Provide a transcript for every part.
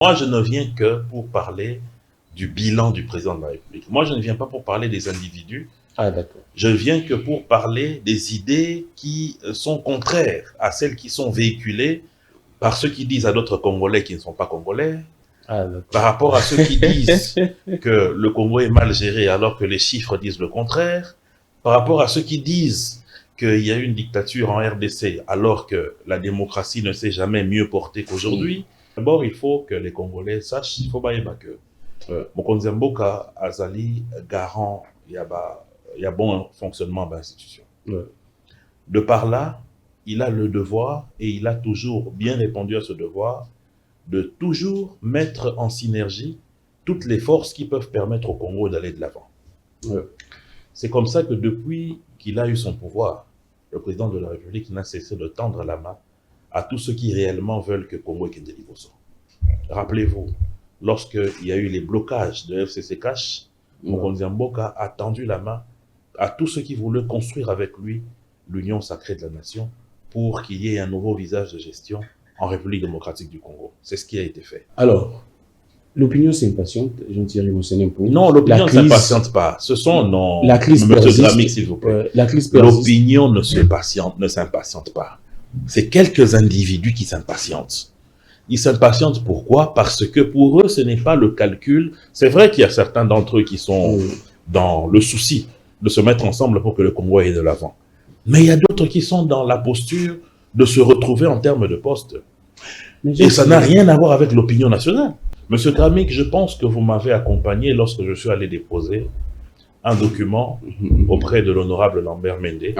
Moi, je ne viens que pour parler du bilan du président de la République. Moi, je ne viens pas pour parler des individus. Ah, d'accord. Je viens que pour parler des idées qui sont contraires à celles qui sont véhiculées par ceux qui disent à d'autres Congolais qui ne sont pas Congolais, par rapport à ceux qui disent que le Congo est mal géré alors que les chiffres disent le contraire, par rapport à ceux qui disent qu'il y a une dictature en RDC alors que la démocratie ne s'est jamais mieux portée qu'aujourd'hui. D'abord, il faut que les Congolais sachent, il faut que Mokonzi Mboka azali garant, il y a bon fonctionnement de l'institution. De par là, il a le devoir, et il a toujours bien répondu à ce devoir, de toujours mettre en synergie toutes les forces qui peuvent permettre au Congo d'aller de l'avant. C'est comme ça que depuis qu'il a eu son pouvoir, le président de la République n'a cessé de tendre la main à tous ceux qui réellement veulent que Congo ait des Liboso. Rappelez-vous, lorsqu'il y a eu les blocages de FCC Cash, Mokonzi Mboka a tendu la main à tous ceux qui voulaient construire avec lui l'union sacrée de la nation pour qu'il y ait un nouveau visage de gestion en République démocratique du Congo. C'est ce qui a été fait. Alors, l'opinion s'impatiente, Jean-Thierry Mosenempo. Non, l'opinion ne s'impatiente pas. Ce sont non. La crise Monsieur Gramic, s'il vous plaît. L'opinion ne s'impatiente pas. C'est quelques individus qui s'impatientent. Ils s'impatientent pourquoi? Parce que pour eux, ce n'est pas le calcul. C'est vrai qu'il y a certains d'entre eux qui sont dans le souci de se mettre ensemble pour que le Congo aille de l'avant. Mais il y a d'autres qui sont dans la posture de se retrouver en termes de poste. Et ça n'a rien à voir avec l'opinion nationale. Monsieur Gramic, je pense que vous m'avez accompagné lorsque je suis allé déposer un document auprès de l'honorable Lambert Mende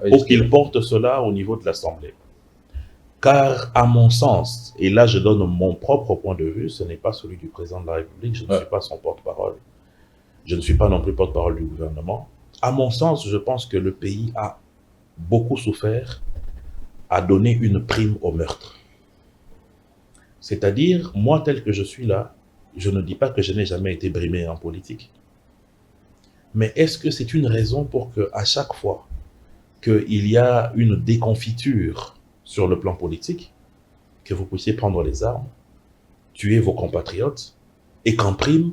pour qu'il porte cela au niveau de l'Assemblée. Car, à mon sens, et là je donne mon propre point de vue, ce n'est pas celui du président de la République, je ne suis pas son porte-parole, je ne suis pas non plus porte-parole du gouvernement. À mon sens, je pense que le pays a beaucoup souffert à donner une prime au meurtre. C'est-à-dire, moi tel que je suis là, je ne dis pas que je n'ai jamais été brimé en politique. Mais est-ce que c'est une raison pour qu'à chaque fois qu'il y a une déconfiture sur le plan politique, que vous puissiez prendre les armes, tuer vos compatriotes, et qu'en prime,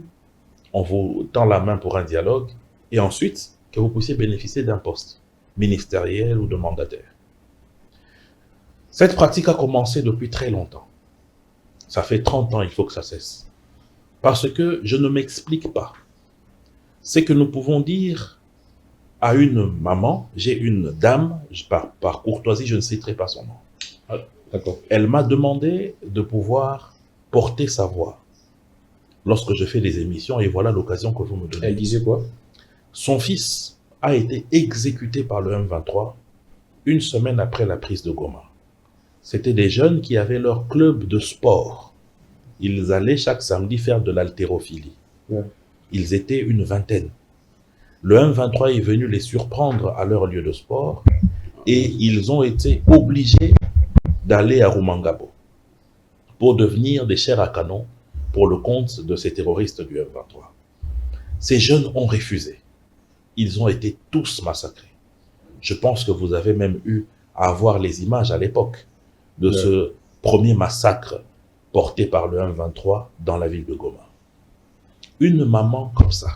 on vous tend la main pour un dialogue, et ensuite, que vous puissiez bénéficier d'un poste ministériel ou de mandataire. Cette pratique a commencé depuis très longtemps. Ça fait 30 ans, il faut que ça cesse. Parce que je ne m'explique pas. C'est que nous pouvons dire à une maman, j'ai une dame, par courtoisie, je ne citerai pas son nom. Elle m'a demandé de pouvoir porter sa voix lorsque je fais des émissions, et voilà l'occasion que vous me donnez. Elle disait quoi? Son fils a été exécuté par le M23 une semaine après la prise de Goma. C'était des jeunes qui avaient leur club de sport. Ils allaient chaque samedi faire de l'haltérophilie. Ils étaient une vingtaine. Le M23 est venu les surprendre à leur lieu de sport et ils ont été obligés d'aller à Rumangabo pour devenir des chairs à canon pour le compte de ces terroristes du M23. Ces jeunes ont refusé. Ils ont été tous massacrés. Je pense que vous avez même eu à voir les images à l'époque de ce premier massacre porté par le M23 dans la ville de Goma. Une maman comme ça,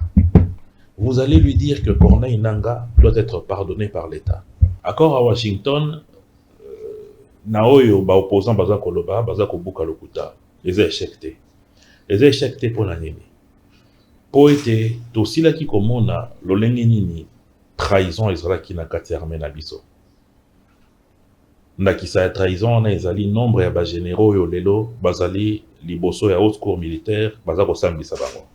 vous allez lui dire que Corneille Nangaa doit être pardonné par l'État. Accord à Washington, Naoyo, opposant Baza Koloba, Baza Kobuka Lokuta, les a échectés. Les a échectés pour l'année. Pour être aussi là qui commande l'olengenini trahison Israël qui n'a qu'à terminer Nabiso. Nakisa trahison na ezali nombre ya ba généraux yo lelo bazali liboso ya haute cour militaire baza ko sambisa bango.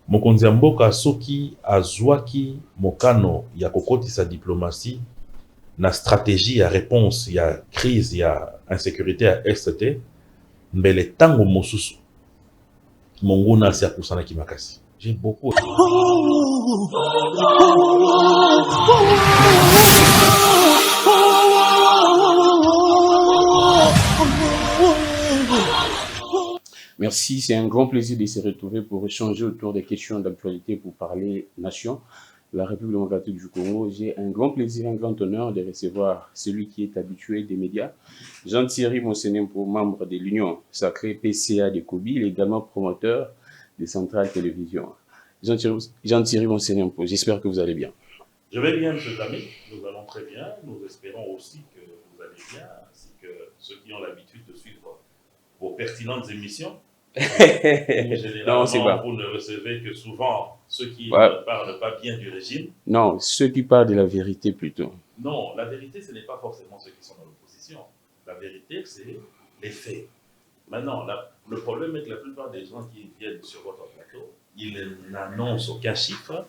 Mokonzi Mboka soki azwaki mokano ya kokotisa diplomatie na stratégie ya réponse ya crise ya insécurité ya ST mbele tango mosusu monguna si akusana ki makasi. J'ai beaucoup Merci, c'est un grand plaisir de se retrouver pour échanger autour des questions d'actualité, pour parler nation. la République démocratique du Congo. J'ai un grand plaisir, un grand honneur de recevoir celui qui est habitué des médias, Jean-Thierry Monsenempo, membre de l'Union sacrée PCA de Kobi, il est également promoteur des centrales télévision. Jean-Thierry Monsenempo, j'espère que vous allez bien. Je vais bien, M. Tami, nous allons très bien. Nous espérons aussi que vous allez bien, ainsi que ceux qui ont l'habitude de suivre vos pertinentes émissions. Généralement, vous ne recevez que souvent ceux qui ne parlent pas bien du régime. Non, ceux qui parlent de la vérité plutôt. Non, la vérité, ce n'est pas forcément ceux qui sont dans l'opposition. La vérité, c'est les faits. Maintenant, le problème est que la plupart des gens qui viennent sur votre plateau, ils n'annoncent aucun chiffre,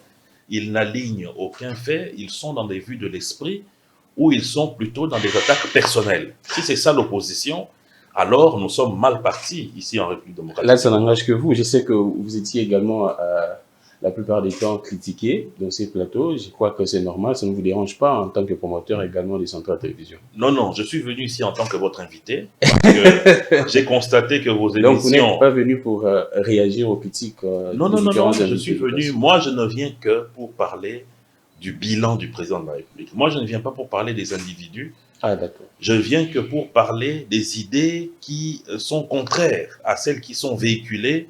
ils n'alignent aucun fait, ils sont dans des vues de l'esprit ou ils sont plutôt dans des attaques personnelles. Si c'est ça l'opposition, alors nous sommes mal partis ici en République démocratique. Là, ça n'engage que vous. Je sais que vous étiez également la plupart des temps critiqué dans ces plateaux. Je crois que c'est normal, ça ne vous dérange pas en tant que promoteur également des centrales télévision. Non, non, je suis venu ici en tant que votre invité parce que j'ai constaté que vos émissions... Donc vous n'êtes pas venu pour réagir aux critiques Non, non, non, non, je suis venu... Moi, je ne viens que pour parler du bilan du président de la République. Moi, je ne viens pas pour parler des individus. Ah, d'accord. Je viens que pour parler des idées qui sont contraires à celles qui sont véhiculées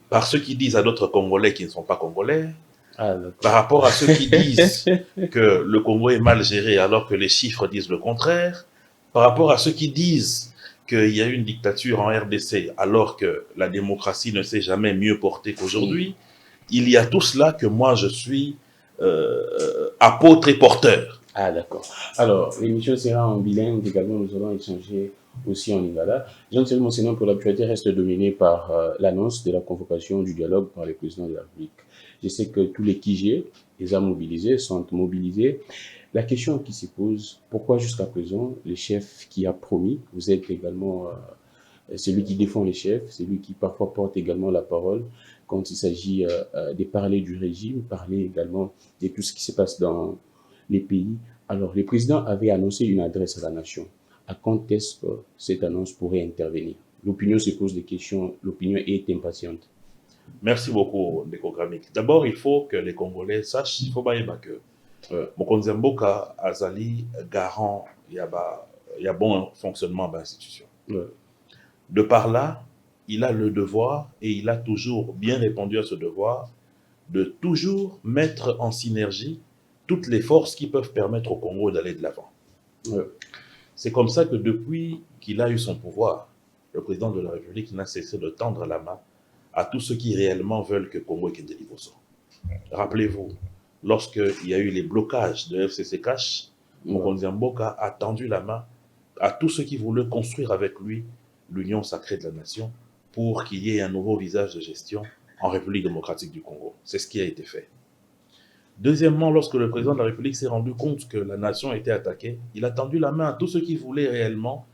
par ceux qui disent à d'autres Congolais qui ne sont pas Congolais, par rapport à ceux qui disent que le Congo est mal géré alors que les chiffres disent le contraire, par rapport à ceux qui disent qu'il y a une dictature en RDC alors que la démocratie ne s'est jamais mieux portée qu'aujourd'hui. Il y a tout cela que moi je suis apôtre et porteur. Ah, d'accord. Alors, l'émission sera en bilingue. Également, nous allons échanger aussi en lingala. Jean-Thierry Monsenempo, pour l'actualité, reste dominé par l'annonce de la convocation du dialogue par le président de la République. Je sais que tous les KIG, les a mobilisés, sont mobilisés. La question qui se pose, pourquoi jusqu'à présent, le chef qui a promis, vous êtes également celui qui défend les chefs, celui qui parfois porte également la parole quand il s'agit de parler du régime, parler également de tout ce qui se passe dans les pays. Alors, le président avait annoncé une adresse à la nation. À quand est-ce que cette annonce pourrait intervenir? L'opinion se pose des questions, l'opinion est impatiente. Merci beaucoup, Ndeko Gramik. D'abord, il faut que les Congolais sachent, il faut pas que Mokonzi Mboka Azali garant, il y a bon fonctionnement de l'institution. De par là, il a le devoir, et il a toujours bien répondu à ce devoir, de toujours mettre en synergie toutes les forces qui peuvent permettre au Congo d'aller de l'avant. C'est comme ça que depuis qu'il a eu son pouvoir, le président de la République n'a cessé de tendre la main à tous ceux qui réellement veulent que Congo ait des niveaux. Rappelez-vous, lorsqu'il y a eu les blocages de FCC Cash, Mokonzi Mboka a tendu la main à tous ceux qui voulaient construire avec lui l'union sacrée de la nation pour qu'il y ait un nouveau visage de gestion en République démocratique du Congo. C'est ce qui a été fait. Deuxièmement, lorsque le président de la République s'est rendu compte que la nation était attaquée, il a tendu la main à tous ceux qui voulaient réellement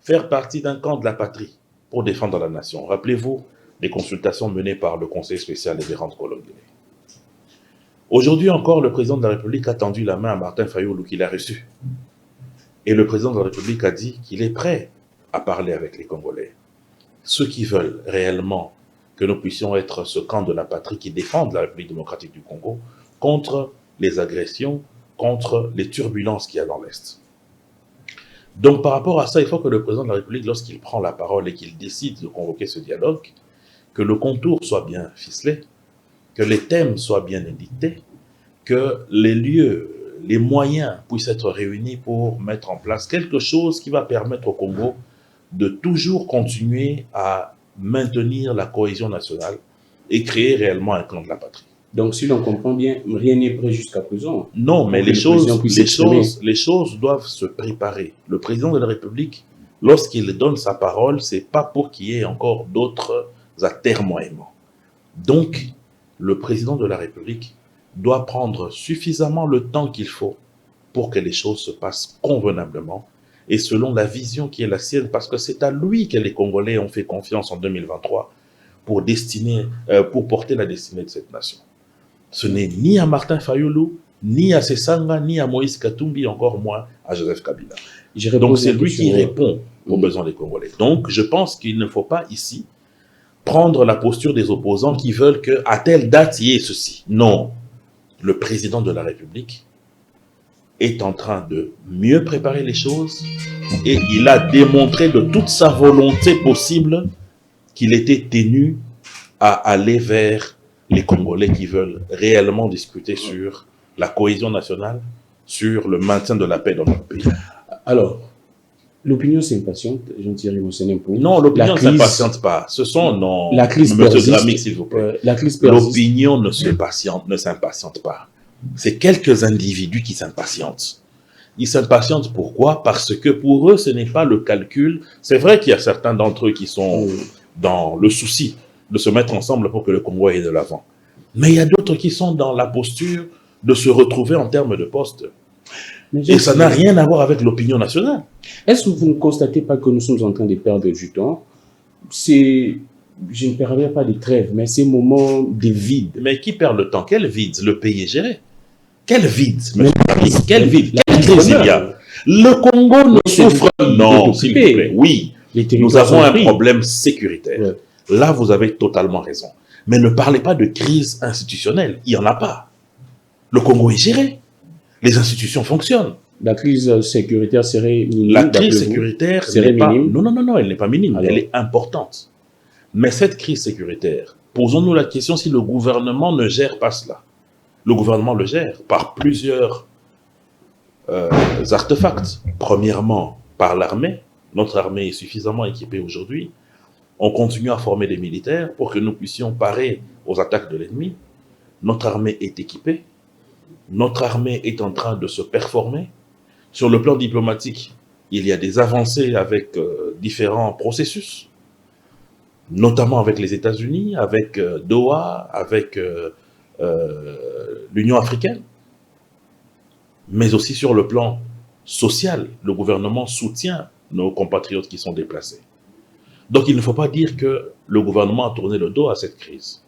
faire partie d'un camp de la patrie pour défendre la nation. Rappelez-vous les consultations menées par le Conseil spécial des rentes coloniales. Aujourd'hui encore, le président de la République a tendu la main à Martin Fayulu qu'il a reçu. Et le président de la République a dit qu'il est prêt à parler avec les Congolais. Ceux qui veulent réellement que nous puissions être ce camp de la patrie qui défende la République démocratique du Congo contre les agressions, contre les turbulences qu'il y a dans l'Est. Donc par rapport à ça, il faut que le président de la République, lorsqu'il prend la parole et qu'il décide de convoquer ce dialogue, que le contour soit bien ficelé, que les thèmes soient bien édictés, que les lieux, les moyens puissent être réunis pour mettre en place quelque chose qui va permettre au Congo de toujours continuer à maintenir la cohésion nationale et créer réellement un camp de la patrie. Donc, si l'on comprend bien, rien n'est prêt jusqu'à présent. Non, mais les choses doivent se préparer. Le président de la République, lorsqu'il donne sa parole, c'est pas pour qu'il y ait encore d'autres atermoiements. Donc, le président de la République doit prendre suffisamment le temps qu'il faut pour que les choses se passent convenablement et selon la vision qui est la sienne, parce que c'est à lui que les Congolais ont fait confiance en 2023 pour porter la destinée de cette nation. Ce n'est ni à Martin Fayulu, ni à Sesanga, ni à Moïse Katumbi, encore moins à Joseph Kabila. Donc c'est lui qui répond aux besoins des Congolais. Donc je pense qu'il ne faut pas ici prendre la posture des opposants qui veulent qu'à telle date il y ait ceci. Non. le président de la République est en train de mieux préparer les choses et il a démontré de toute sa volonté possible qu'il était tenu à aller vers les Congolais qui veulent réellement discuter sur la cohésion nationale, sur le maintien de la paix dans notre pays. Alors, l'opinion s'impatiente, Jean-Thierry Monsenempou. Non, l'opinion ne s'impatiente pas. Ce sont, non, la crise Monsieur Gramic, s'il vous plaît. L'opinion ne s'impatiente pas. C'est quelques individus qui s'impatientent. Ils s'impatientent pourquoi? Parce que pour eux, ce n'est pas le calcul. C'est vrai qu'il y a certains d'entre eux qui sont dans le souci de se mettre ensemble pour que le Congo aille de l'avant. Mais il y a d'autres qui sont dans la posture de se retrouver en termes de poste. Et ça n'a rien à voir avec l'opinion nationale. Est-ce que vous ne constatez pas que nous sommes en train de perdre du temps? Je ne parlerai pas de trêve, mais ces moments de vide. Mais qui perd le temps? Quel vide? Le pays est géré. Quel vide, monsieur Paris? Quel vide? Quelle crise il y a? Le Congo ne souffre pas. Non, s'il vous plaît. Oui, nous avons un problème sécuritaire. Ouais. Là, vous avez totalement raison. Mais ne parlez pas de crise institutionnelle. Il n'y en a pas. Le Congo est géré. Les institutions fonctionnent. La crise sécuritaire serait minime. La crise sécuritaire serait minime. Non, elle n'est pas minime. Alors, elle est importante. Mais cette crise sécuritaire, posons-nous la question si le gouvernement ne gère pas cela. Le gouvernement le gère par plusieurs artefacts. Premièrement, par l'armée. Notre armée est suffisamment équipée aujourd'hui. On continue à former des militaires pour que nous puissions parer aux attaques de l'ennemi. Notre armée est équipée. Notre armée est en train de se performer. Sur le plan diplomatique, il y a des avancées avec différents processus, notamment avec les États-Unis, avec Doha, avec l'Union africaine. Mais aussi sur le plan social, le gouvernement soutient nos compatriotes qui sont déplacés. Donc il ne faut pas dire que le gouvernement a tourné le dos à cette crise.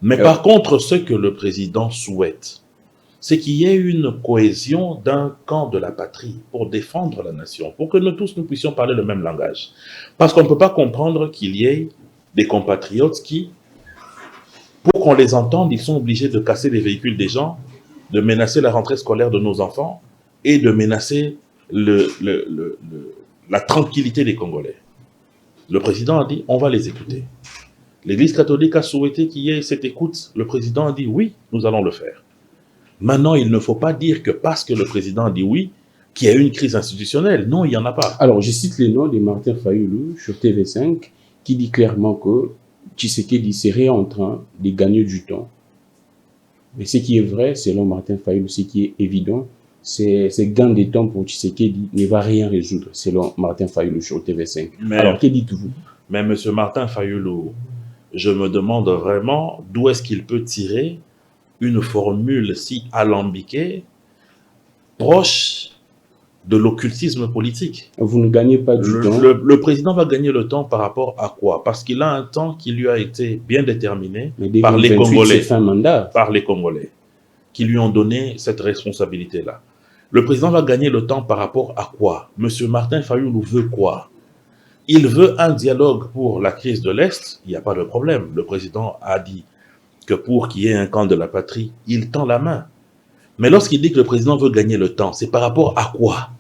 Mais par contre, ce que le président souhaite, c'est qu'il y ait une cohésion d'un camp de la patrie pour défendre la nation, pour que nous tous nous puissions parler le même langage. Parce qu'on ne peut pas comprendre qu'il y ait des compatriotes qui, pour qu'on les entende, ils sont obligés de casser les véhicules des gens, de menacer la rentrée scolaire de nos enfants et de menacer la tranquillité des Congolais. Le président a dit, on va les écouter. L'Église catholique a souhaité qu'il y ait cette écoute. Le président a dit, oui, nous allons le faire. Maintenant, il ne faut pas dire que parce que le président a dit oui, qu'il y a eu une crise institutionnelle. Non, il n'y en a pas. Alors, je cite le nom de Martin Fayulu sur TV5, qui dit clairement que Tshisekedi serait en train de gagner du temps. Mais ce qui est vrai, selon Martin Fayulu, ce qui est évident, c'est gain de temps pour Tshisekedi ne va rien résoudre, selon Martin Fayulu sur TV5. Alors, que dites-vous? Mais M. Martin Fayulu, je me demande vraiment d'où est-ce qu'il peut tirer une formule si alambiquée, proche de l'occultisme politique. Vous ne gagnez pas du temps. Le président va gagner le temps par rapport à quoi? Parce qu'il a un temps qui lui a été bien déterminé par les Congolais. Fin mandat. Par les Congolais, qui lui ont donné cette responsabilité-là. Le président va gagner le temps par rapport à quoi? Monsieur Martin Fayulu veut quoi? Il veut un dialogue pour la crise de l'Est, il n'y a pas de problème. Le président a dit que pour qu'il y ait un camp de la patrie, il tend la main. Mais lorsqu'il dit que le président veut gagner le temps, c'est par rapport à quoi?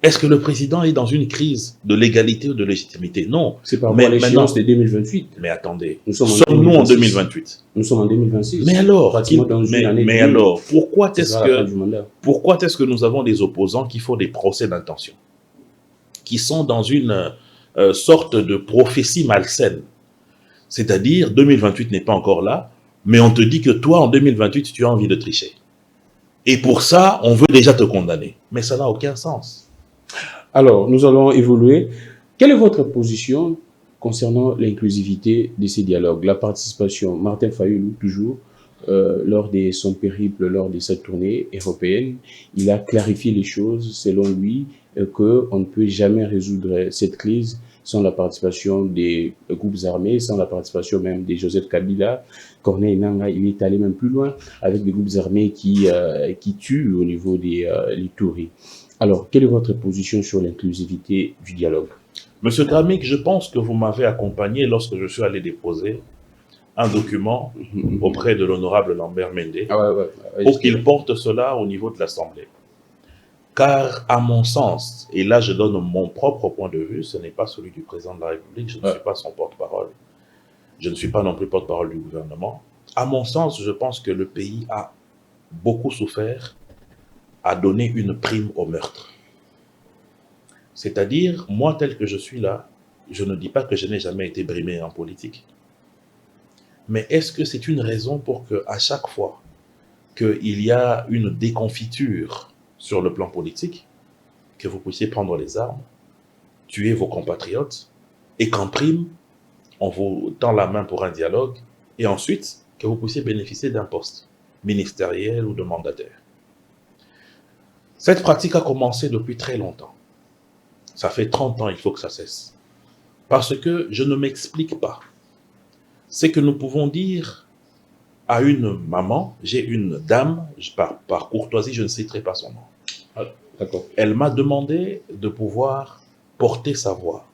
Est-ce que le président est dans une crise de légalité ou de légitimité? Non. C'est par rapport à l'échéance de 2028. Mais attendez, sommes-nous en 2028? Nous sommes en 2026. Mais alors, pourquoi est-ce que nous avons des opposants qui font des procès d'intention, qui sont dans une sorte de prophétie malsaine? C'est-à-dire, 2028 n'est pas encore là, mais on te dit que toi, en 2028, tu as envie de tricher. Et pour ça, on veut déjà te condamner. Mais ça n'a aucun sens. Alors, nous allons évoluer. Quelle est votre position concernant l'inclusivité de ces dialogues? La participation, Martin Fayulu, toujours, lors de son périple, lors de sa tournée européenne, il a clarifié les choses, selon lui, qu'on ne peut jamais résoudre cette crise sans la participation des groupes armés, sans la participation même de Joseph Kabila. Corneille Nangaa, il est allé même plus loin avec des groupes armés qui tuent au niveau des Ituri. Alors, quelle est votre position sur l'inclusivité du dialogue? Monsieur Gramic, je pense que vous m'avez accompagné lorsque je suis allé déposer un document auprès de l'honorable Lambert Mende pour qu'il porte cela au niveau de l'Assemblée. Car, à mon sens, et là je donne mon propre point de vue, ce n'est pas celui du président de la République, je ne suis pas son porte-parole, je ne suis pas non plus porte-parole du gouvernement. À mon sens, je pense que le pays a beaucoup souffert à donner une prime au meurtre. C'est-à-dire, moi tel que je suis là, je ne dis pas que je n'ai jamais été brimé en politique. Mais est-ce que c'est une raison pour qu'à chaque fois qu'il y a une déconfiture sur le plan politique, que vous puissiez prendre les armes, tuer vos compatriotes, et qu'en prime, on vous tend la main pour un dialogue, et ensuite, que vous puissiez bénéficier d'un poste ministériel ou de mandataire. Cette pratique a commencé depuis très longtemps. Ça fait 30 ans, il faut que ça cesse. Parce que je ne m'explique pas. C'est que nous pouvons dire à une maman, j'ai une dame, par courtoisie, je ne citerai pas son nom. Elle m'a demandé de pouvoir porter sa voix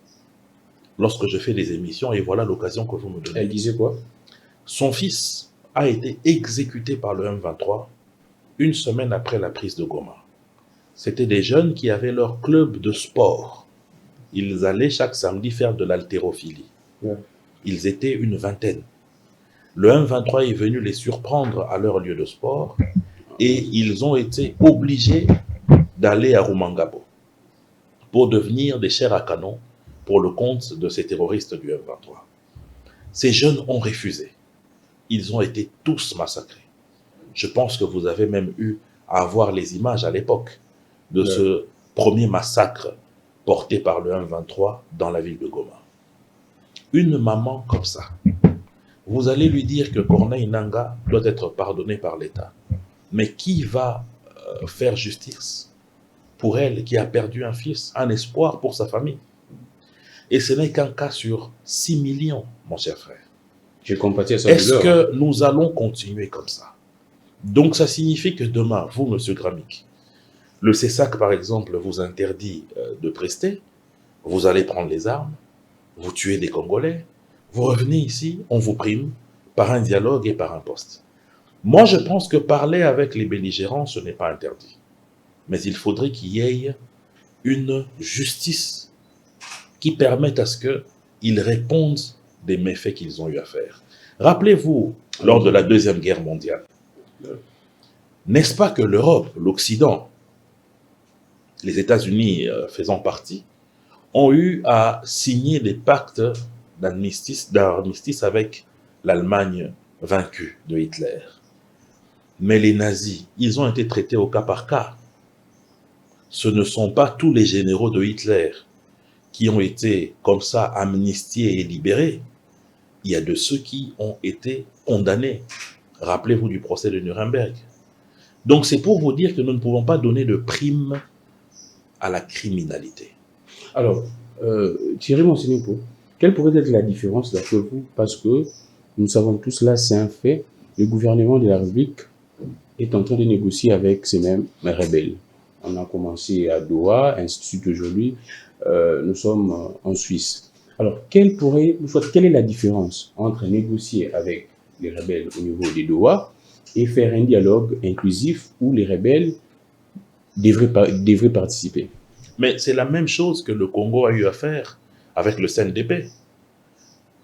lorsque je fais des émissions, et voilà l'occasion que vous me donnez. Elle disait quoi? Son fils a été exécuté par le M23 une semaine après la prise de Goma. C'était des jeunes qui avaient leur club de sport. Ils allaient chaque samedi faire de l'haltérophilie. Ils étaient une vingtaine. Le M23 est venu les surprendre à leur lieu de sport et ils ont été obligés d'aller à Rumangabo pour devenir des chairs à canon pour le compte de ces terroristes du M23. Ces jeunes ont refusé. Ils ont été tous massacrés. Je pense que vous avez même eu à voir les images à l'époque de ce premier massacre porté par le M23 dans la ville de Goma. Une maman comme ça, vous allez lui dire que Corneille Nangaa doit être pardonné par l'État. Mais qui va faire justice pour elle qui a perdu un fils, un espoir pour sa famille? Et ce n'est qu'un cas sur 6 millions, mon cher frère. Est-ce que nous allons continuer comme ça? Donc ça signifie que demain, vous, M. Gramic, le CESAC, par exemple, vous interdit de prester, vous allez prendre les armes, vous tuez des Congolais, vous revenez ici, on vous prime par un dialogue et par un poste. Moi, je pense que parler avec les belligérants, ce n'est pas interdit. Mais il faudrait qu'il y ait une justice qui permette à ce qu'ils répondent des méfaits qu'ils ont eu à faire. Rappelez-vous, lors de la Deuxième Guerre mondiale, n'est-ce pas que l'Europe, l'Occident, les États-Unis faisant partie, ont eu à signer des pactes d'armistice avec l'Allemagne vaincue de Hitler. Mais les nazis, ils ont été traités au cas par cas. Ce ne sont pas tous les généraux de Hitler qui ont été comme ça amnistiés et libérés. Il y a de ceux qui ont été condamnés. Rappelez-vous du procès de Nuremberg. Donc c'est pour vous dire que nous ne pouvons pas donner de prime à la criminalité. Alors, Thierry Monsenepo, quelle pourrait être la différence d'après vous? Parce que nous savons tous là, c'est un fait, le gouvernement de la République est en train de négocier avec ces mêmes rebelles. On a commencé à Doha, ainsi de suite aujourd'hui, nous sommes en Suisse. Alors, quelle est la différence entre négocier avec les rebelles au niveau de Doha et faire un dialogue inclusif où les rebelles devraient participer? Mais c'est la même chose que le Congo a eu à faire avec le CNDP.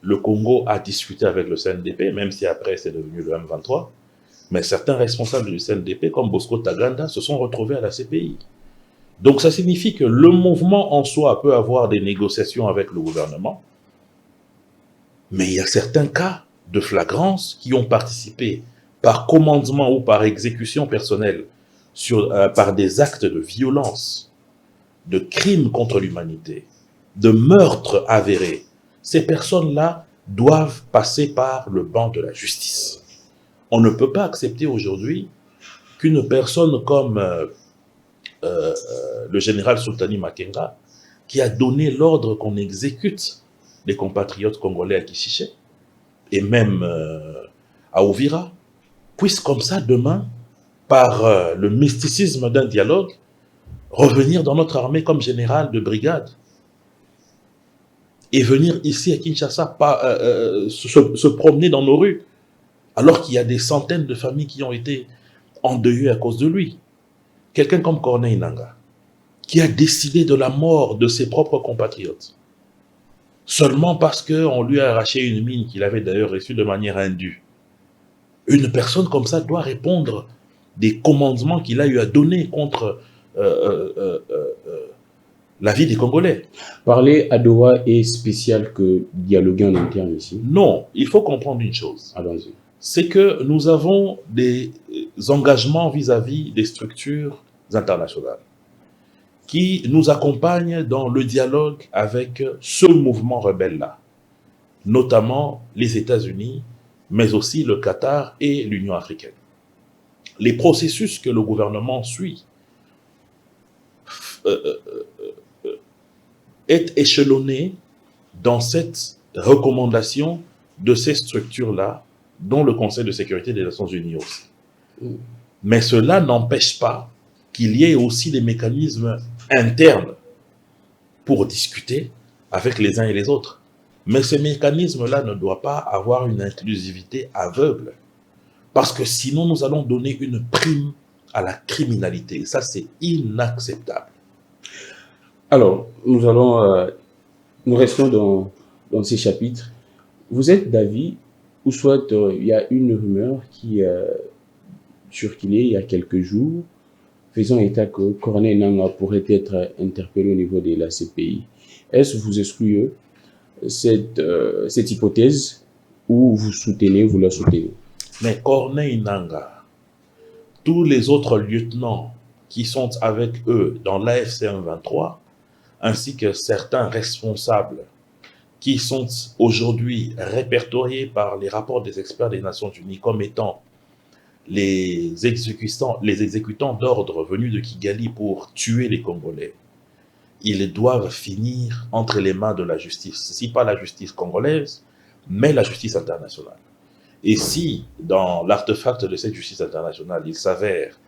Le Congo a discuté avec le CNDP, même si après c'est devenu le M23. Mais certains responsables du CNDP, comme Bosco Taganda, se sont retrouvés à la CPI. Donc ça signifie que le mouvement en soi peut avoir des négociations avec le gouvernement, mais il y a certains cas de flagrance qui ont participé par commandement ou par exécution personnelle par des actes de violence, de crimes contre l'humanité, de meurtres avérés. Ces personnes-là doivent passer par le banc de la justice. On ne peut pas accepter aujourd'hui qu'une personne comme le général Sultani Makenga, qui a donné l'ordre qu'on exécute les compatriotes congolais à Kishiché, et même à Ouvira, puisse comme ça demain, par le mysticisme d'un dialogue, revenir dans notre armée comme général de brigade. et venir ici à Kinshasa se promener dans nos rues, alors qu'il y a des centaines de familles qui ont été endeuillées à cause de lui. Quelqu'un comme Corneille Nangaa, qui a décidé de la mort de ses propres compatriotes, seulement parce qu'on lui a arraché une mine qu'il avait d'ailleurs reçue de manière indue. Une personne comme ça doit répondre des commandements qu'il a eu à donner contre la vie des Congolais. Parler à Doha est spécial que dialoguer en interne ici? Non, il faut comprendre une chose. Allons-y. C'est que nous avons des engagements vis-à-vis des structures internationales qui nous accompagnent dans le dialogue avec ce mouvement rebelle-là, notamment les États-Unis, mais aussi le Qatar et l'Union africaine. Les processus que le gouvernement suit est échelonné dans cette recommandation de ces structures-là, dont le Conseil de sécurité des Nations Unies aussi. Mais cela n'empêche pas qu'il y ait aussi des mécanismes internes pour discuter avec les uns et les autres. Mais ces mécanismes-là ne doivent pas avoir une inclusivité aveugle, parce que sinon nous allons donner une prime à la criminalité. Et ça, c'est inacceptable. Alors, nous restons dans ces chapitres. Vous êtes d'avis, ou soit il y a une rumeur qui circulait il y a quelques jours, faisant état que Corneille Nangaa pourrait être interpellé au niveau de la CPI. Est-ce que vous excluez cette hypothèse, ou vous la soutenez? Mais Corneille Nangaa, tous les autres lieutenants qui sont avec eux dans l'AFC M23, ainsi que certains responsables qui sont aujourd'hui répertoriés par les rapports des experts des Nations Unies comme étant les exécutants d'ordre venus de Kigali pour tuer les Congolais, ils doivent finir entre les mains de la justice. Si pas la justice congolaise, mais la justice internationale. Et si, dans l'artefact de cette justice internationale, il s'avère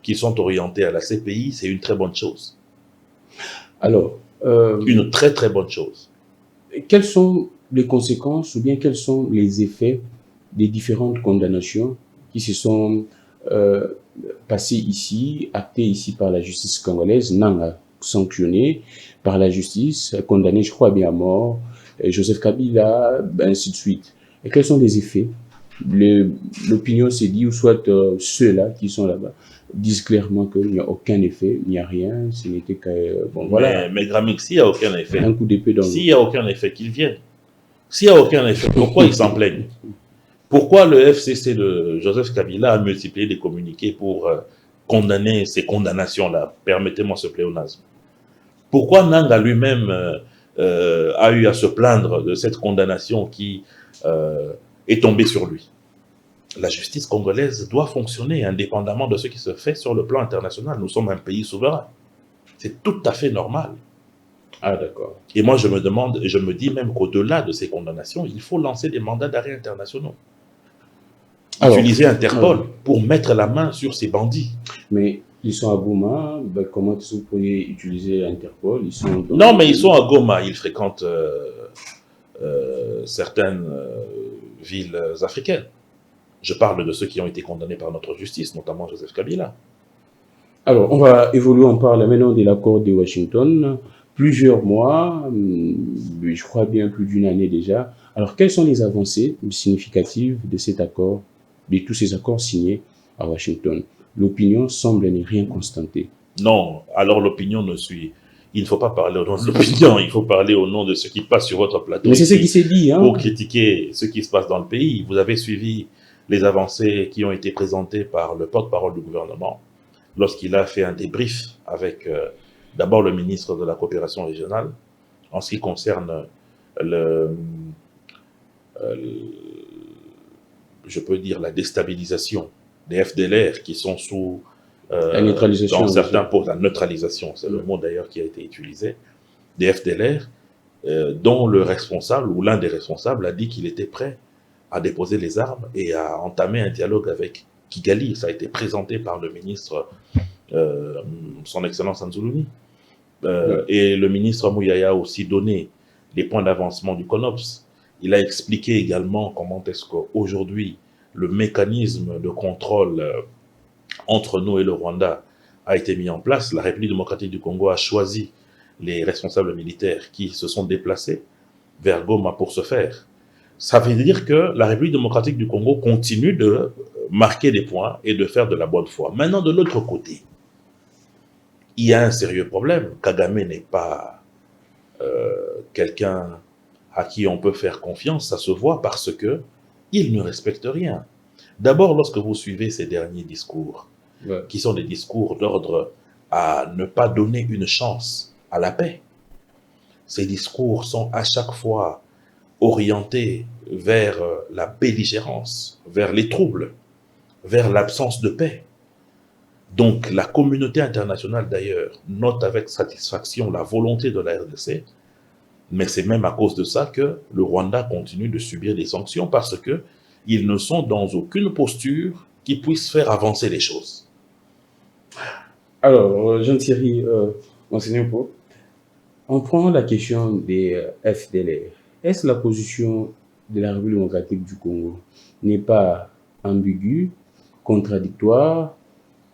qu'ils sont orientés à la CPI, c'est une très bonne chose. Alors, une très très bonne chose. Quelles sont les conséquences, ou bien quels sont les effets des différentes condamnations qui se sont passées ici, actées ici par la justice congolaise? Nangaa sanctionné par la justice, condamné, je crois bien à mort, Joseph Kabila, ainsi de suite. Et quels sont les effets? L'opinion s'est dit, ou soit ceux-là qui sont là-bas disent clairement qu'il n'y a aucun effet, il n'y a rien, ce n'était que... Bon, voilà. Mais Gramix, s'il n'y a aucun effet, un coup d'épée dans s'il n'y a aucun effet, qu'ils viennent. S'il n'y a aucun effet, pourquoi ils s'en plaignent? Pourquoi le FCC de Joseph Kabila a multiplié des communiqués pour condamner ces condamnations-là? Permettez-moi ce pléonasme. Pourquoi Nangaa lui-même a eu à se plaindre de cette condamnation qui est tombée sur lui? La justice congolaise doit fonctionner indépendamment de ce qui se fait sur le plan international. Nous sommes un pays souverain. C'est tout à fait normal. Ah, d'accord. Et moi, je me demande, et je me dis même qu'au-delà de ces condamnations, il faut lancer des mandats d'arrêt internationaux. Utiliser Interpol pour mettre la main sur ces bandits. Mais ils sont à Goma, ben comment vous pourriez utiliser Interpol? Ils sont non, mais ils sont à Goma, ils fréquentent certaines villes africaines. Je parle de ceux qui ont été condamnés par notre justice, notamment Joseph Kabila. Alors, on va évoluer, on parle maintenant de l'accord de Washington. Plusieurs mois, je crois bien plus d'une année déjà. Alors, quelles sont les avancées significatives de cet accord, de tous ces accords signés à Washington? L'opinion semble ne rien constater. Non, alors l'opinion ne suit. Il ne faut pas parler au nom de l'opinion, il faut parler au nom de ce qui passe sur votre plateau. Mais c'est ce qui s'est dit, hein. Pour critiquer ce qui se passe dans le pays. Vous avez suivi les avancées qui ont été présentées par le porte-parole du gouvernement lorsqu'il a fait un débrief avec d'abord le ministre de la coopération régionale en ce qui concerne je peux dire la déstabilisation des FDLR qui sont sous la neutralisation, dans certains postes, la neutralisation, c'est le mot d'ailleurs qui a été utilisé, des FDLR, dont le responsable ou l'un des responsables a dit qu'il était prêt à déposer les armes et à entamer un dialogue avec Kigali. Ça a été présenté par le ministre, son Excellence Anzuluni. Et le ministre Mouyaya a aussi donné les points d'avancement du CONOPS. Il a expliqué également comment est-ce qu'aujourd'hui, le mécanisme de contrôle entre nous et le Rwanda a été mis en place. La République démocratique du Congo a choisi les responsables militaires qui se sont déplacés vers Goma pour ce faire. Ça veut dire que la République démocratique du Congo continue de marquer des points et de faire de la bonne foi. Maintenant, de l'autre côté, il y a un sérieux problème. Kagame n'est pas quelqu'un à qui on peut faire confiance, ça se voit parce que il ne respecte rien. D'abord, lorsque vous suivez ces derniers discours, qui sont des discours d'ordre à ne pas donner une chance à la paix, ces discours sont à chaque fois orientés vers la belligérance, vers les troubles, vers l'absence de paix. Donc, la communauté internationale, d'ailleurs, note avec satisfaction la volonté de la RDC, mais c'est même à cause de ça que le Rwanda continue de subir des sanctions parce qu'ils ne sont dans aucune posture qui puisse faire avancer les choses. Alors, Jean-Thierry, enseignant pour, on prend la question des FDLR. Est-ce la position de la République démocratique du Congo n'est pas ambiguë, contradictoire?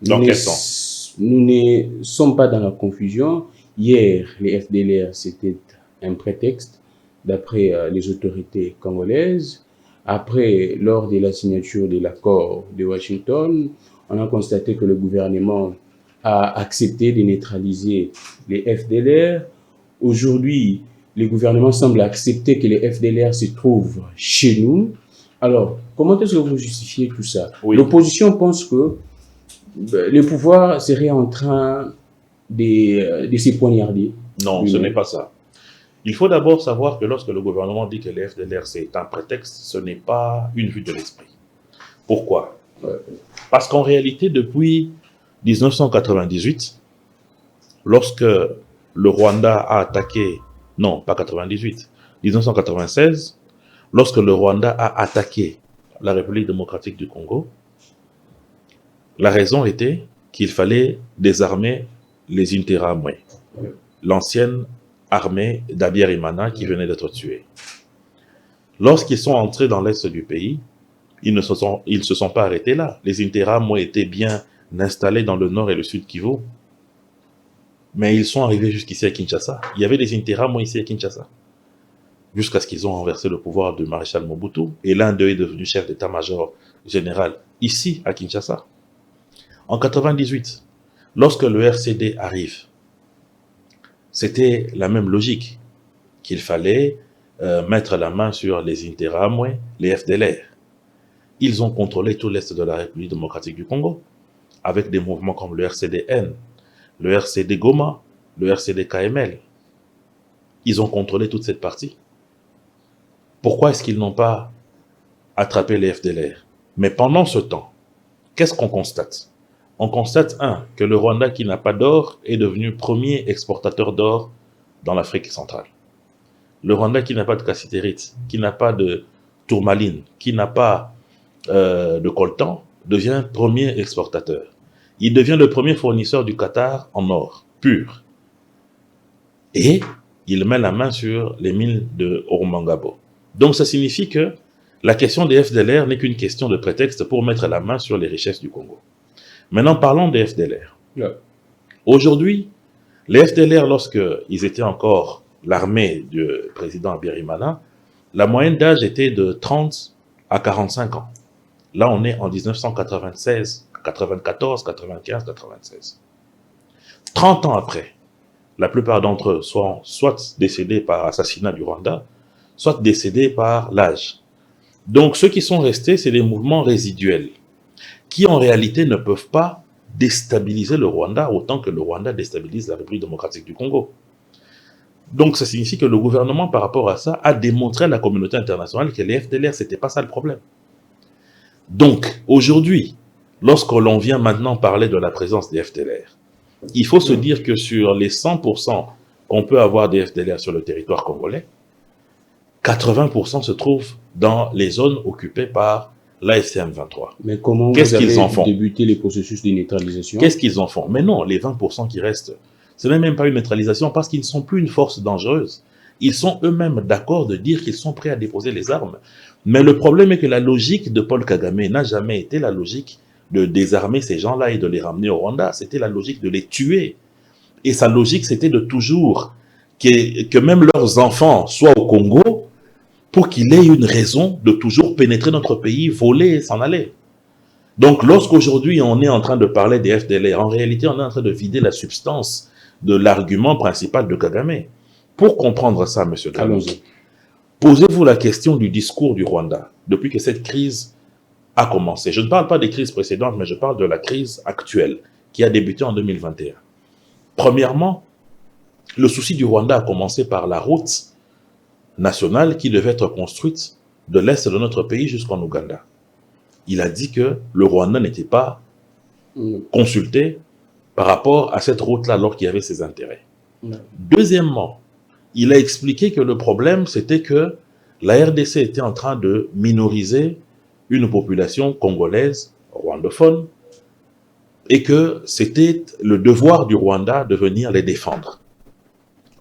Dans quel sens? Nous ne sommes pas dans la confusion. Hier, les FDLR, c'était un prétexte, d'après les autorités congolaises. Après, lors de la signature de l'accord de Washington, on a constaté que le gouvernement a accepté de neutraliser les FDLR. Aujourd'hui, le gouvernement semble accepter que les FDLR se trouvent chez nous. Alors, comment est-ce que vous justifiez tout ça? Oui. L'opposition pense que le pouvoir serait en train de se poignarder. Non, ce n'est pas ça. Il faut d'abord savoir que lorsque le gouvernement dit que les FDLR c'est un prétexte, ce n'est pas une vue de l'esprit. Pourquoi? Parce qu'en réalité, depuis 1998, lorsque le Rwanda a attaqué, non, pas 98, 1996, lorsque le Rwanda a attaqué la République démocratique du Congo, la raison était qu'il fallait désarmer les Interahamwe, l'ancienne armée d'Abiyarimana qui venait d'être tuée. Lorsqu'ils sont entrés dans l'est du pays, ils ne se sont pas arrêtés là. Les Interahamwe étaient bien installés dans le nord et le sud Kivu, mais ils sont arrivés jusqu'ici à Kinshasa. Il y avait des Interahamwe ici à Kinshasa, jusqu'à ce qu'ils ont renversé le pouvoir du maréchal Mobutu, et l'un d'eux est devenu chef d'état-major général ici à Kinshasa. En 1998, lorsque le RCD arrive, c'était la même logique, qu'il fallait mettre la main sur les Interahamwe, les FDLR. Ils ont contrôlé tout l'est de la République démocratique du Congo, avec des mouvements comme le RCDN, le RCD Goma, le RCD KML. Ils ont contrôlé toute cette partie. Pourquoi est-ce qu'ils n'ont pas attrapé les FDLR? Mais pendant ce temps, qu'est-ce qu'on constate? On constate, que le Rwanda, qui n'a pas d'or, est devenu premier exportateur d'or dans l'Afrique centrale. Le Rwanda, qui n'a pas de cassitérite, qui n'a pas de tourmaline, qui n'a pas de coltan, devient premier exportateur. Il devient le premier fournisseur du Qatar en or pur. Et il met la main sur les mines de Orumangabo. Donc ça signifie que la question des FDLR n'est qu'une question de prétexte pour mettre la main sur les richesses du Congo. Maintenant, parlons des FDLR. Aujourd'hui, les FDLR, lorsqu'ils étaient encore l'armée du président Abiyarimana, la moyenne d'âge était de 30 à 45 ans. Là, on est en 1996, 94, 95, 96. 30 ans après, la plupart d'entre eux sont soit décédés par assassinat du Rwanda, soit décédés par l'âge. Donc, ceux qui sont restés, c'est des mouvements résiduels, qui en réalité ne peuvent pas déstabiliser le Rwanda autant que le Rwanda déstabilise la République démocratique du Congo. Donc ça signifie que le gouvernement, par rapport à ça, a démontré à la communauté internationale que les FDLR, c'était pas ça le problème. Donc, aujourd'hui, lorsque l'on vient maintenant parler de la présence des FDLR, il faut se dire que sur les 100% qu'on peut avoir des FDLR sur le territoire congolais, 80% se trouvent dans les zones occupées par l'AFCM 23. Mais comment vous avez débuté les processus de neutralisation? Qu'est-ce qu'ils en font? Mais non, les 20% qui restent, ce n'est même pas une neutralisation parce qu'ils ne sont plus une force dangereuse. Ils sont eux-mêmes d'accord de dire qu'ils sont prêts à déposer les armes. Mais le problème est que la logique de Paul Kagame n'a jamais été la logique de désarmer ces gens-là et de les ramener au Rwanda. C'était la logique de les tuer. Et sa logique, c'était de toujours que même leurs enfants soient au Congo pour qu'il ait une raison de toujours pénétrer notre pays, voler et s'en aller. Donc, lorsqu'aujourd'hui on est en train de parler des FDLR, en réalité, on est en train de vider la substance de l'argument principal de Kagame. Pour comprendre ça, monsieur Galo, posez-vous la question du discours du Rwanda depuis que cette crise a commencé. Je ne parle pas des crises précédentes, mais je parle de la crise actuelle qui a débuté en 2021. Premièrement, le souci du Rwanda a commencé par la route nationale qui devait être construite de l'est de notre pays jusqu'en Ouganda. Il a dit que le Rwanda n'était pas consulté par rapport à cette route-là alors qu'il y avait ses intérêts. Deuxièmement, il a expliqué que le problème, c'était que la RDC était en train de minoriser une population congolaise rwandophone et que c'était le devoir du Rwanda de venir les défendre.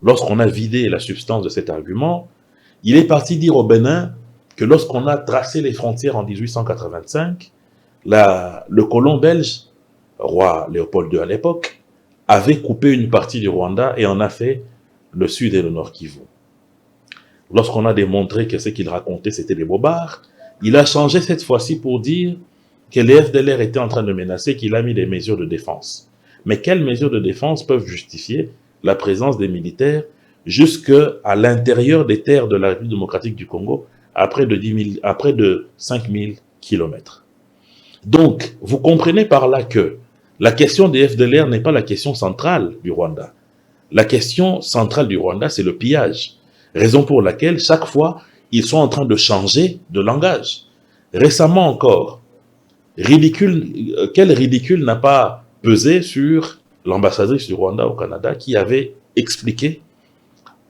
Lorsqu'on a vidé la substance de cet argument, il est parti dire au Bénin que lorsqu'on a tracé les frontières en 1885, le colon belge, roi Léopold II à l'époque, avait coupé une partie du Rwanda et en a fait le sud et le nord Kivu. Lorsqu'on a démontré que ce qu'il racontait, c'était des bobards, il a changé cette fois-ci pour dire que les FDLR étaient en train de menacer, qu'il a mis des mesures de défense. Mais quelles mesures de défense peuvent justifier la présence des militaires jusqu'à l'intérieur des terres de la République démocratique du Congo, à près de 5000 kilomètres. Donc, vous comprenez par là que la question des FDLR n'est pas la question centrale du Rwanda. La question centrale du Rwanda, c'est le pillage. Raison pour laquelle, chaque fois, ils sont en train de changer de langage. Récemment encore, quel ridicule n'a pas pesé sur l'ambassadrice du Rwanda au Canada qui avait expliqué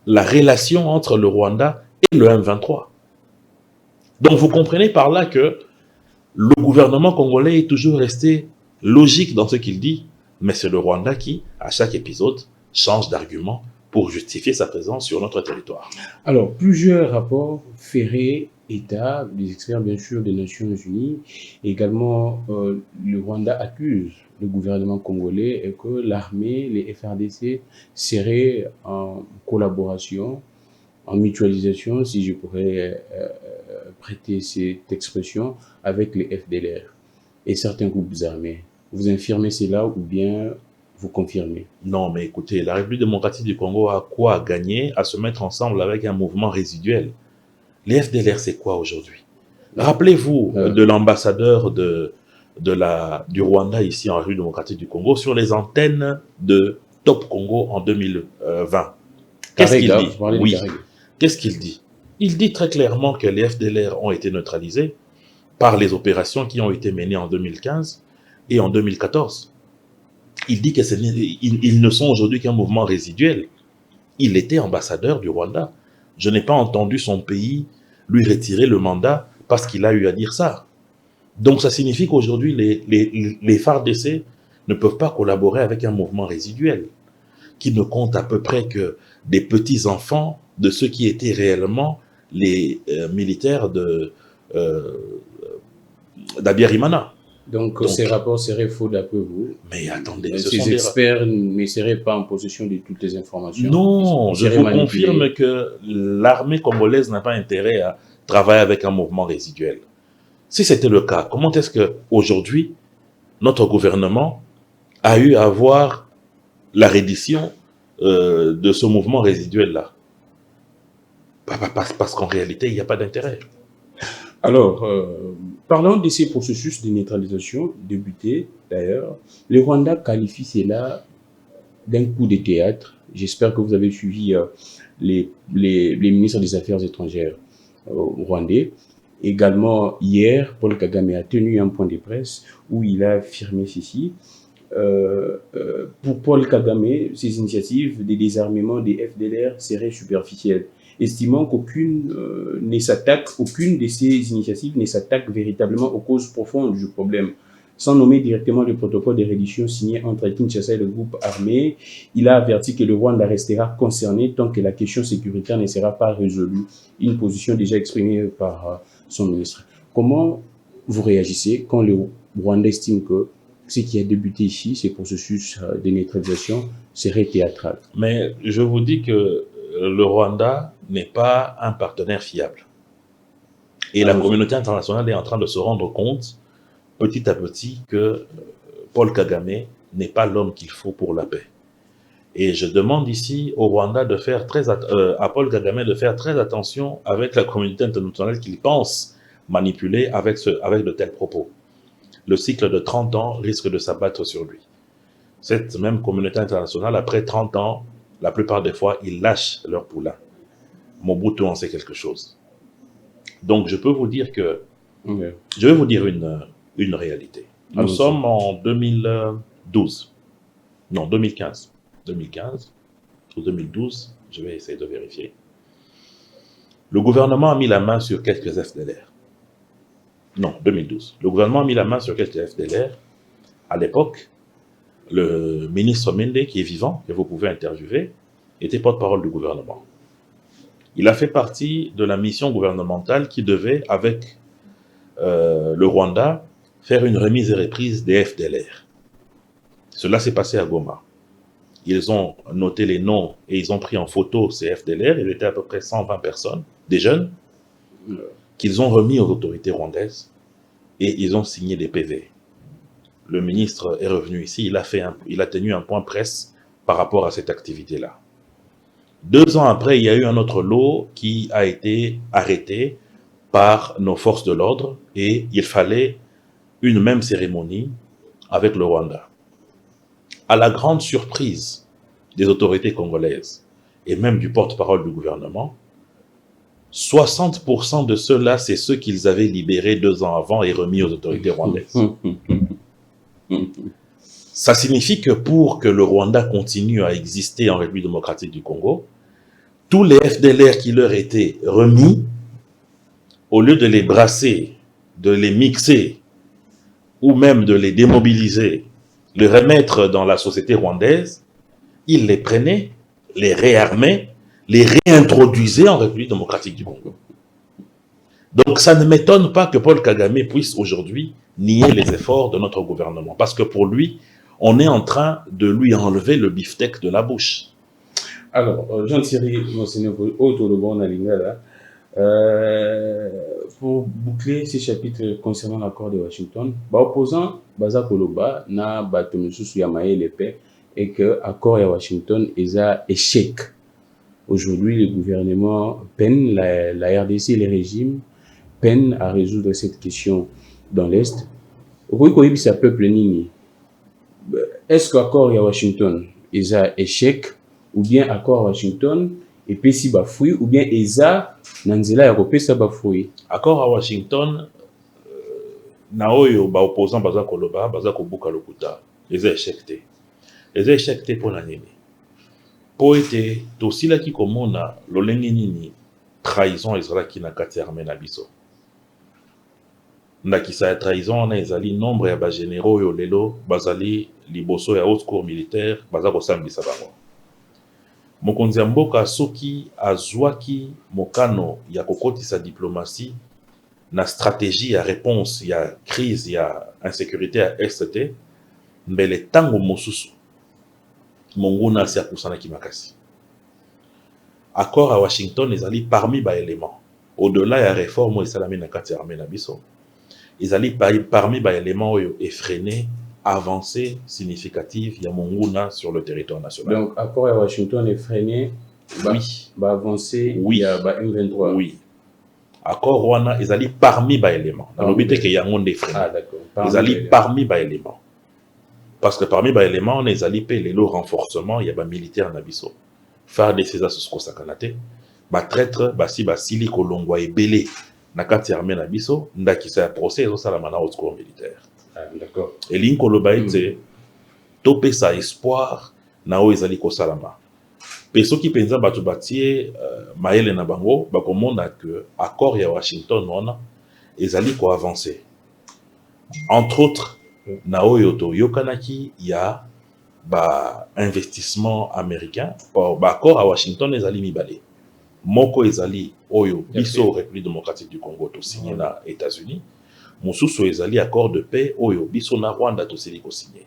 la relation entre le Rwanda et le M23. Donc vous comprenez par là que le gouvernement congolais est toujours resté logique dans ce qu'il dit, mais c'est le Rwanda qui, à chaque épisode, change d'argument pour justifier sa présence sur notre territoire. Alors, plusieurs rapports ferrés, États, des experts bien sûr des Nations Unies, également le Rwanda accuse le gouvernement congolais et que l'armée, les FRDC, seraient en collaboration, en mutualisation, si je pourrais prêter cette expression, avec les FDLR et certains groupes armés. Vous infirmez cela ou bien vous confirmez? Non, mais écoutez, la République démocratique du Congo a quoi gagner à se mettre ensemble avec un mouvement résiduel? Les FDLR, c'est quoi aujourd'hui? Rappelez-vous de l'ambassadeur du Rwanda ici en République démocratique du Congo sur les antennes de Top Congo en 2020. Qu'est-ce qu'il dit? Oui. Qu'est-ce qu'il dit? Il dit très clairement que les FDLR ont été neutralisés par les opérations qui ont été menées en 2015 et en 2014. Il dit qu'ils ne sont aujourd'hui qu'un mouvement résiduel. Il était ambassadeur du Rwanda. Je n'ai pas entendu son pays lui retirer le mandat parce qu'il a eu à dire ça. Donc ça signifie qu'aujourd'hui, les FARDC ne peuvent pas collaborer avec un mouvement résiduel qui ne compte à peu près que des petits-enfants de ceux qui étaient réellement les militaires d'Abiyarimana. Donc, ces rapports seraient faux d'après vous? Mais attendez, ces experts ne seraient pas en possession de toutes les informations? Non, je vous confirme que l'armée congolaise n'a pas intérêt à travailler avec un mouvement résiduel. Si c'était le cas, comment est-ce qu'aujourd'hui, notre gouvernement a eu à voir la reddition de ce mouvement résiduel-là? Parce qu'en réalité, il n'y a pas d'intérêt. Alors, parlons de ces processus de neutralisation débutés d'ailleurs. Le Rwanda qualifie cela d'un coup de théâtre. J'espère que vous avez suivi les ministres des Affaires étrangères rwandais. Également, hier, Paul Kagame a tenu un point de presse où il a affirmé ceci. Pour Paul Kagame, ces initiatives de désarmement des FDLR seraient superficielles, estimant qu'aucune de ces initiatives ne s'attaque véritablement aux causes profondes du problème. sans nommer directement le protocole de reddition signé entre Kinshasa et le groupe armé. Il a averti que le Rwanda restera concerné tant que la question sécuritaire ne sera pas résolue. Une position déjà exprimée par son ministre. Comment vous réagissez quand le Rwanda estime que ce qui a débuté ici, ce processus de neutralisation, serait théâtral? Mais je vous dis que le Rwanda n'est pas un partenaire fiable. Et la communauté internationale est en train de se rendre compte, petit à petit, que Paul Kagame n'est pas l'homme qu'il faut pour la paix. Et je demande ici au Rwanda de faire à Paul Kagame de faire très attention avec la communauté internationale qu'il pense manipuler avec de tels propos. Le cycle de 30 ans risque de s'abattre sur lui. Cette même communauté internationale, après 30 ans, la plupart des fois, ils lâchent leur poulain. Mobutu en sait quelque chose. Donc, je peux vous dire que... Je vais vous dire une réalité. Nous sommes en 2012. Non, 2015. 2015 ou 2012, je vais essayer de vérifier. Le gouvernement a mis la main sur quelques FDLR. Non, 2012. Le gouvernement a mis la main sur quelques FDLR. À l'époque, le ministre Mende, qui est vivant, que vous pouvez interviewer, était porte-parole du gouvernement. Il a fait partie de la mission gouvernementale qui devait, avec le Rwanda, faire une remise et reprise des FDLR. Cela s'est passé à Goma. Ils ont noté les noms et ils ont pris en photo ces FDLR. Ils étaient à peu près 120 personnes, des jeunes, qu'ils ont remis aux autorités rwandaises et ils ont signé des PV. Le ministre est revenu ici, il a tenu un point presse par rapport à cette activité-là. 2 ans après, il y a eu un autre lot qui a été arrêté par nos forces de l'ordre et il fallait une même cérémonie avec le Rwanda. À la grande surprise des autorités congolaises et même du porte-parole du gouvernement, 60% de ceux-là, c'est ceux qu'ils avaient libérés 2 ans avant et remis aux autorités rwandaises. Ça signifie que pour que le Rwanda continue à exister en République démocratique du Congo, tous les FDLR qui leur étaient remis, au lieu de les brasser, de les mixer, ou même de les démobiliser, les remettre dans la société rwandaise, ils les prenaient, les réarmaient, les réintroduisaient en République démocratique du Congo. Donc ça ne m'étonne pas que Paul Kagame puisse aujourd'hui nier les efforts de notre gouvernement. Parce que pour lui, on est en train de lui enlever le beefsteak de la bouche. Alors, Jean-Thierry Monseigneur Otolobon Alingala, pour boucler ces chapitres concernant l'accord de Washington, opposant Baza Koloba na Batomusu Yamae l'épée et que l'accord de Washington est un échec. Aujourd'hui, le gouvernement peine, la RDC et les régimes peinent à résoudre cette question dans l'Est. Est-ce que l'accord de Washington est un échec ou bien accord à Washington et puis si bafoui ou bien eza nanzela ya kopesa bafoui? Accord à Washington na oyo ba opposant baza koloba baza kobuka lokuta eza échec te. Eza échec te pona nini? Po ete tosilaki komona lolenge nini trahison ezalaki na kati ya armée na biso. Ndakisa ya trahison na ezali nombre ya ba généraux yo lelo bazali liboso ya haute cour militaire baza kosambisa bango. Mokonzi ya mboka soki azwaki mokano ya kokotisa diplomatie na stratégie ya réponse ya crise ya insécurité ya ST mbele tango mosusu monguna asi akusanaki makasi. Accord à Washington ezali parmi ba éléments au-delà ya réforme esalami na kati ya armée na biso ezali parmi ba éléments oyo effréné avancée significative ya monguna sur le territoire national. Donc, accord à Washington est freiné, oui. Avancé, oui. Il y a M23. Oui. Accord Rwanda, ils allaient parmi les éléments. Dans l'objet qu'il y a un monde freiné. Ah, d'accord. Ils allaient parmi les éléments. Parce que parmi les éléments, on est allé payer le renforcement, il y a des militaires nabiso. Faire des César sur Sakanate, ba traître, ba si ba sili kolongwa et belé, nakati armée nabiso, ndaki sa procès, ils ont ça la mana haute cour militaire. D'accord. Et l'inkolobaïte, topé sa espoir, nao ezali ko salama. Peso qui pensa batu batie maele na bango, ba komona que accord ya Washington ona ezali ko avancer. Entre autres, Na oyoto yokanaki ya ba investissement américain ba accord à Washington ezali mibale. Moko ezali oyo biso République démocratique du Congo to signé na États-Unis. Mosusu ezali accord de paix oyo biso na Rwanda to sili ko signé.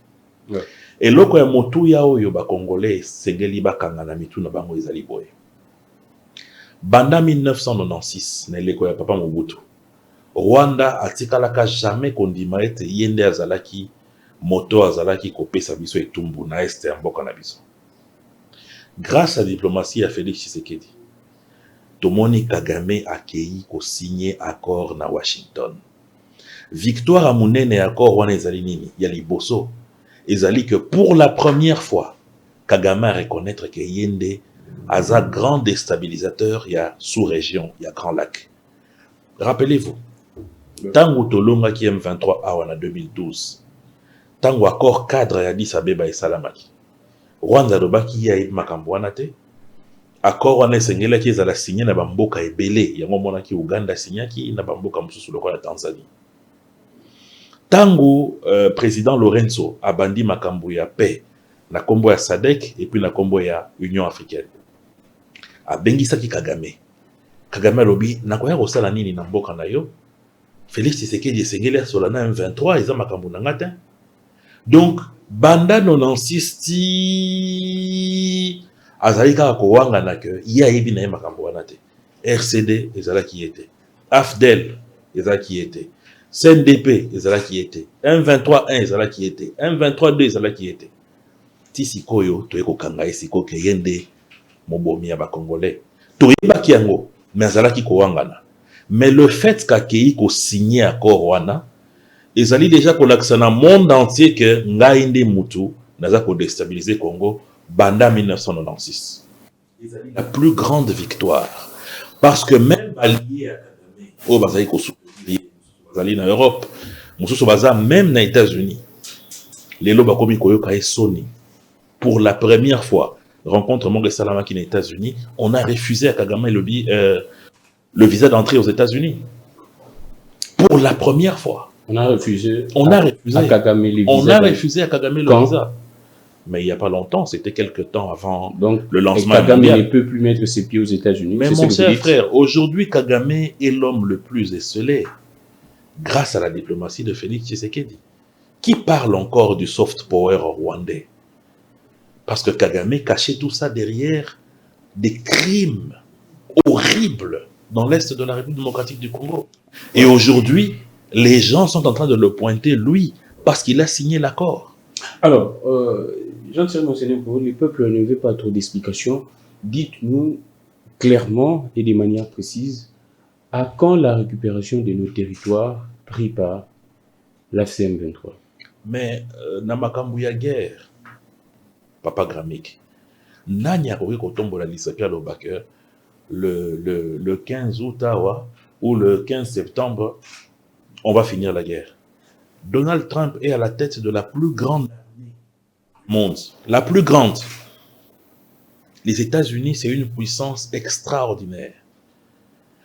Et loko ya motu ya oyo ba congolais sengeli bakanga na mitu na bango ezali boye. Banda 1996 na eleko ya papa Mobutu. Rwanda atikalaka jamais kondima ete yende azalaki moto azalaki kopesa biso etumbu na este ya mboka na biso. Grâce à la diplomatie ya Félix Tshisekedi, tomoni Kagame akei ko signer accord na Washington. Victoire à monene accord wana ezali nini ya liboso ezali que pour la première fois Kagame a reconnaître que yende aza grand déstabilisateur ya sous-région ya Grand Lac. Rappelez-vous, tango tolonga ki M23 awa na 2012, tango accord cadre ya Addis Abeba esalamaki, Rwanda lobaki ya makambo wana te, accord wana esengelaki ezala signé na bamboka ebele, yango monaki Uganda signaki na bamboka mosusu lokola Tanzanie. Tango président Lorenzo abandi makambo ya paix na kombo ya SADC et puis na kombo ya Union africaine, abengisaki Kagame. Kagame lobi nakoya kosala nini na mboka na yo? Félix Tshisekedi esengeli asola na M23 eza makambo na ngata. Donc banda 96 ti azali kaka kowanga na ke ya yebi na ye makambo wana te. RCD ezalaki ete, AFDEL ezalaki ete, CNDP ezalaki ete, M23-1 ezalaki ete, M23-2 ezalaki ete. Ti sikoyo toye kokanga ye siko ke yende mobomi ya ba Congolais. Toyebaki yango mais azalaki kowangana. Mais le fait qu'akei ko signer accord wana ezali déjà kolakisa na monde entier que ngai nde mutu naza ko déstabiliser Congo banda 1996. Ezali la plus grande victoire parce que même allié à Kagame o bazali ko soutenir bazali na Europe, mususu baza même na États-Unis. Lelo bakomi koyoka esoni pour la première fois rencontre Mongé Salamaki aux États-Unis, on a refusé à Kagame le visa d'entrée aux États-Unis. Pour la première fois. On a refusé à Kagame le visa. On a refusé à Kagame le visa. Mais il n'y a pas longtemps, c'était quelques temps avant le lancement Kagame mondial. Ne peut plus mettre ses pieds aux États-Unis. Mais mon cher frère, aujourd'hui, Kagame est l'homme le plus esselé grâce à la diplomatie de Félix Tshisekedi. Qui parle encore du soft power rwandais? Parce que Kagame cachait tout ça derrière des crimes horribles dans l'est de la République démocratique du Congo. Et aujourd'hui, les gens sont en train de le pointer, lui, parce qu'il a signé l'accord. Alors, Jean-Thierry Monseneko, le peuple ne veut pas trop d'explications. Dites-nous clairement et de manière précise, à quand la récupération de nos territoires pris par la CM23? Mais, Namakambuya guerre, Papa Gramik, Nanya Kotombola Lisapia Lobaker, le 15 août ou le 15 septembre, on va finir la guerre. Donald Trump est à la tête de la plus grande armée du monde. La plus grande. Les États-Unis, c'est une puissance extraordinaire.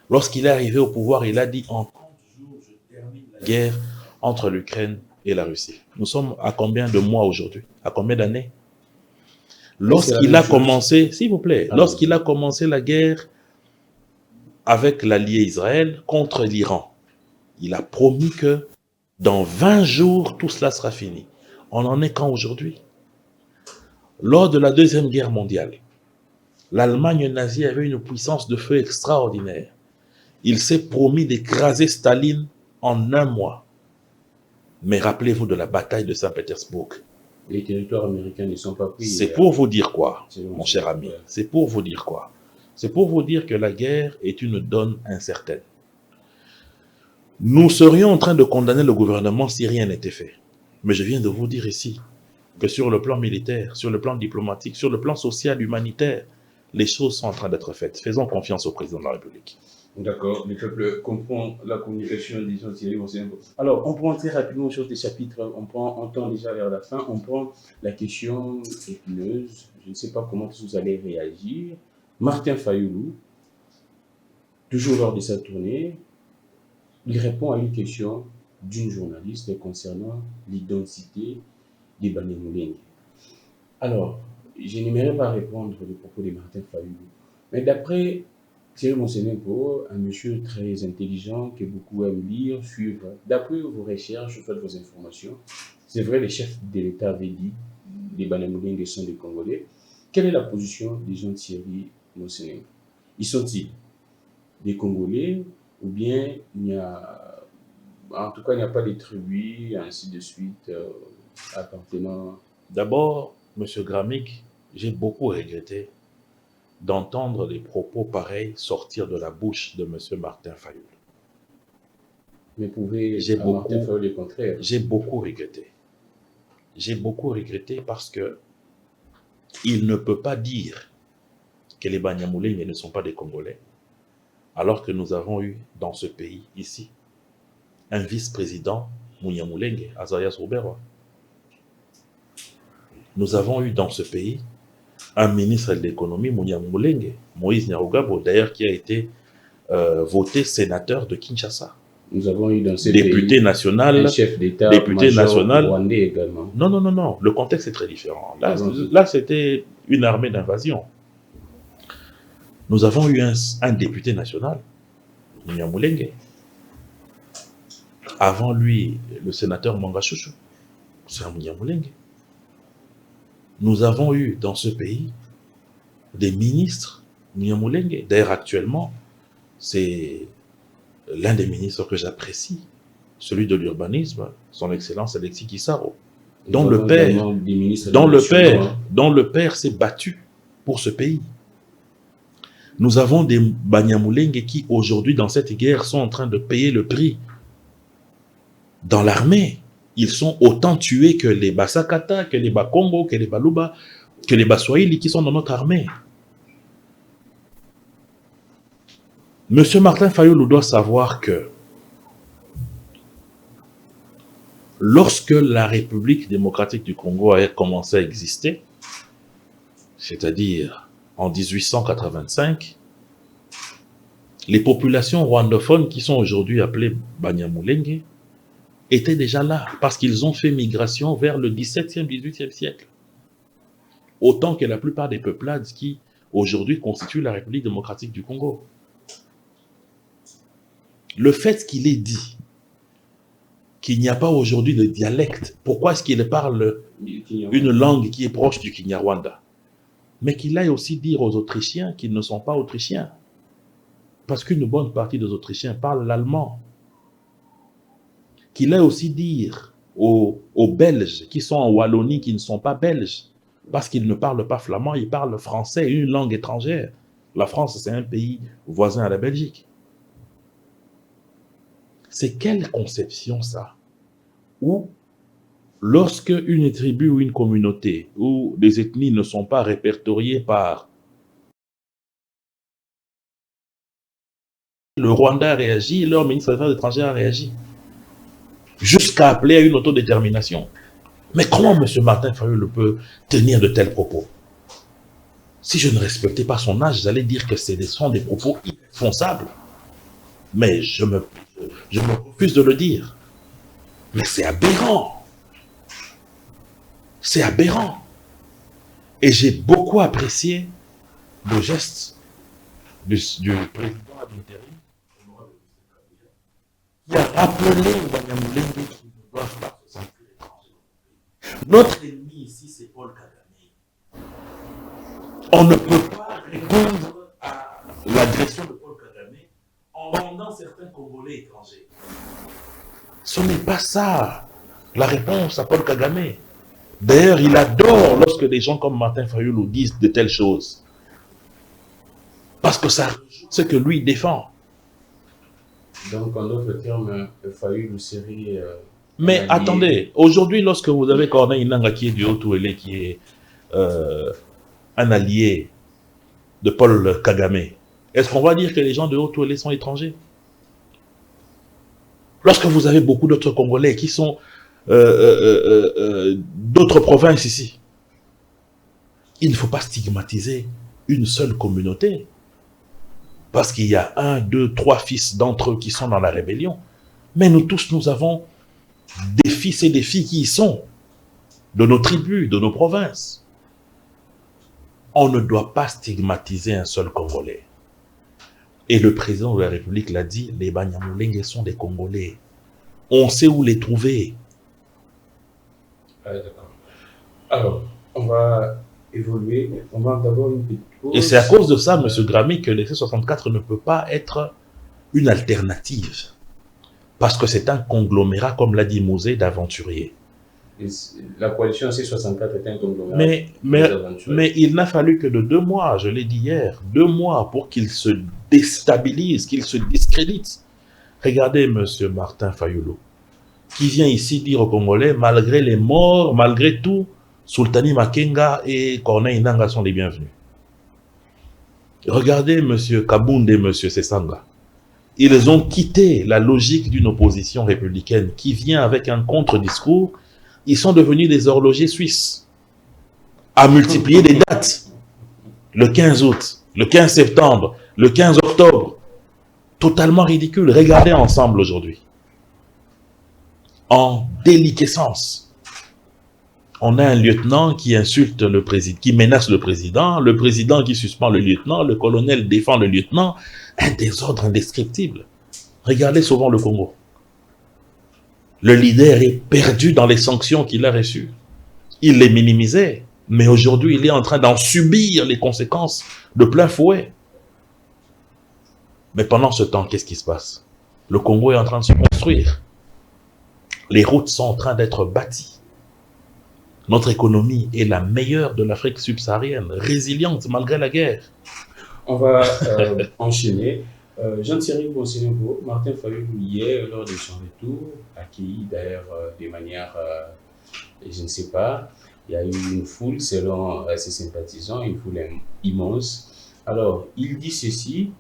Lorsqu'il est arrivé au pouvoir, il a dit en 30 jours, je termine la guerre entre l'Ukraine et la Russie. Nous sommes à combien de mois aujourd'hui? À combien d'années? Lorsqu'il a commencé, s'il vous plaît, lorsqu'il a commencé la guerre avec l'allié Israël contre l'Iran, il a promis que dans 20 jours, tout cela sera fini. On en est quand aujourd'hui? Lors de la Deuxième Guerre mondiale, l'Allemagne nazie avait une puissance de feu extraordinaire. Il s'est promis d'écraser Staline en 1 mois. Mais rappelez-vous de la bataille de Saint-Pétersbourg. Les territoires américains ne sont pas pris. C'est pour vous dire quoi, mon cher ami? C'est pour vous dire quoi? C'est pour vous dire que la guerre est une donne incertaine. Nous serions en train de condamner le gouvernement si rien n'était fait. Mais je viens de vous dire ici que sur le plan militaire, sur le plan diplomatique, sur le plan social, humanitaire, les choses sont en train d'être faites. Faisons confiance au président de la République. D'accord, le peuple comprend la communication des gens. Alors, on prend très rapidement sur des chapitres, on tend déjà vers la fin, on prend la question épineuse, je ne sais pas comment vous allez réagir. Martin Fayoulou, toujours lors de sa tournée, il répond à une question d'une journaliste concernant l'identité des Banyamulenge. Alors, je n'aimerais pas répondre aux propos de Martin Fayulu, mais d'après Thierry Monsenenko, un monsieur très intelligent que beaucoup aiment lire, suivre, d'après vos recherches, soit vos informations, c'est vrai, les chefs de l'État avaient dit les Banyamulenge sont des Congolais. Quelle est la position des gens de Thierry Monsenenko? Ils sont-ils des Congolais ou bien il y a, en tout cas, il n'y a pas de tribus, ainsi de suite, appartenant. D'abord, M. Gramic, j'ai beaucoup regretté d'entendre des propos pareils sortir de la bouche de M. Martin Fayulu. Mais pouvez Martin Fayulu le contraire? J'ai beaucoup regretté. J'ai beaucoup regretté parce que il ne peut pas dire que les Banyamulenge ne sont pas des Congolais, alors que nous avons eu dans ce pays, ici, un vice-président, Munyamulenge, Azarias Ruberwa. Nous avons eu dans ce pays un ministre de l'économie, Munyamulenge, Moïse Nyarugabo, d'ailleurs qui a été voté sénateur de Kinshasa. Nous avons eu dans ce député pays national, un chef d'État rwandais également. Non, le contexte est très différent. Là c'était une armée d'invasion. Nous avons eu un député national, Munyamulenge. Avant lui, le sénateur Mangachouchou, c'est un Munyamulenge. Nous avons eu dans ce pays des ministres Munyamulenge. D'ailleurs, actuellement, c'est l'un des ministres que j'apprécie, celui de l'urbanisme, son Excellence Alexis Kissaro, dont le père s'est battu pour ce pays. Nous avons des Banyamulenge qui, aujourd'hui, dans cette guerre, sont en train de payer le prix. Dans l'armée, ils sont autant tués que les Basakata, que les Bakongo, que les Baluba, que les Baswahili qui sont dans notre armée. Monsieur Martin Fayulu doit savoir que lorsque la République démocratique du Congo a commencé à exister, c'est-à-dire en 1885, les populations rwandophones qui sont aujourd'hui appelées Banyamulenge étaient déjà là, parce qu'ils ont fait migration vers le 17e, 18e siècle. Autant que la plupart des peuplades qui, aujourd'hui, constituent la République démocratique du Congo. Le fait qu'il ait dit qu'il n'y a pas aujourd'hui de dialecte, pourquoi est-ce qu'il parle une langue qui est proche du Kinyarwanda? Mais qu'il aille aussi dire aux Autrichiens qu'ils ne sont pas Autrichiens. Parce qu'une bonne partie des Autrichiens parlent l'allemand. Qu'il aille aussi dire aux Belges qui sont en Wallonie qui ne sont pas Belges, parce qu'ils ne parlent pas flamand, ils parlent français, une langue étrangère. La France, c'est un pays voisin à la Belgique. C'est quelle conception ça? Où, lorsque une tribu ou une communauté ou des ethnies ne sont pas répertoriées par le Rwanda a réagi, leur ministre des Affaires étrangères a réagi, jusqu'à appeler à une autodétermination. Mais comment M. Martin Fayulu peut tenir de tels propos? Si je ne respectais pas son âge, j'allais dire que ce sont des propos irresponsables. Mais je me refuse de le dire. Mais c'est aberrant. C'est aberrant. Et j'ai beaucoup apprécié le geste du président à l'intérim qui a rappelé aux Banyamulenge qu'ils ne doivent pas se sentir étrangers. Notre ennemi ici, c'est Paul Kagame. On ne peut pas répondre à l'agression de Paul Kagame en rendant certains Congolais étrangers. Ce n'est pas ça la réponse à Paul Kagame. D'ailleurs, il adore lorsque des gens comme Martin Fayulu disent de telles choses. Parce que ça, c'est ce que lui défend. Donc, en d'autres termes, Fayulu serait... Mais attendez, aujourd'hui, lorsque vous avez Corneille Nangaa qui est du Haut-Ouélé, qui est un allié de Paul Kagame, est-ce qu'on va dire que les gens de Haut-Ouélé sont étrangers? Lorsque vous avez beaucoup d'autres Congolais qui sont d'autres provinces ici, il ne faut pas stigmatiser une seule communauté. Parce qu'il y a 1, 2, 3 fils d'entre eux qui sont dans la rébellion. Mais nous tous, nous avons des fils et des filles qui y sont, de nos tribus, de nos provinces. On ne doit pas stigmatiser un seul Congolais. Et le président de la République l'a dit, les Banyamulenge sont des Congolais. On sait où les trouver. Ah, d'accord. Alors, on va évoluer. On va d'abord une petite pause. Et c'est à cause de ça, M. Grammy, que le C64 ne peut pas être une alternative. Parce que c'est un conglomérat, comme l'a dit Mouzé, d'aventuriers. La coalition C64 est un conglomérat. Mais il n'a fallu que de 2 mois, je l'ai dit hier, 2 mois pour qu'il se déstabilise, qu'il se discrédite. Regardez M. Martin Fayulu, qui vient ici dire aux Congolais, malgré les morts, malgré tout, Sultani Makenga et Corneille Nangaa sont les bienvenus. Regardez M. Kabound et M. Sessanga. Ils ont quitté la logique d'une opposition républicaine qui vient avec un contre-discours. Ils sont devenus des horlogers suisses, à multiplier les dates. Le 15 août, le 15 septembre, le 15 octobre. Totalement ridicule. Regardez ensemble aujourd'hui. En déliquescence. On a un lieutenant qui insulte le président, qui menace le président qui suspend le lieutenant, le colonel défend le lieutenant. Un désordre indescriptible. Regardez souvent le Congo. Le leader est perdu dans les sanctions qu'il a reçues. Il les minimisait, mais aujourd'hui, il est en train d'en subir les conséquences de plein fouet. Mais pendant ce temps, qu'est-ce qui se passe? Le Congo est en train de se construire. Les routes sont en train d'être bâties. Notre économie est la meilleure de l'Afrique subsaharienne, résiliente malgré la guerre. On va enchaîner. Jean-Thierry Bonsenebo, Martin Fayulu, hier, lors de son retour, accueilli d'ailleurs de manière, je ne sais pas, il y a eu une foule, selon ses sympathisants, une foule immense. Alors, il dit ceci,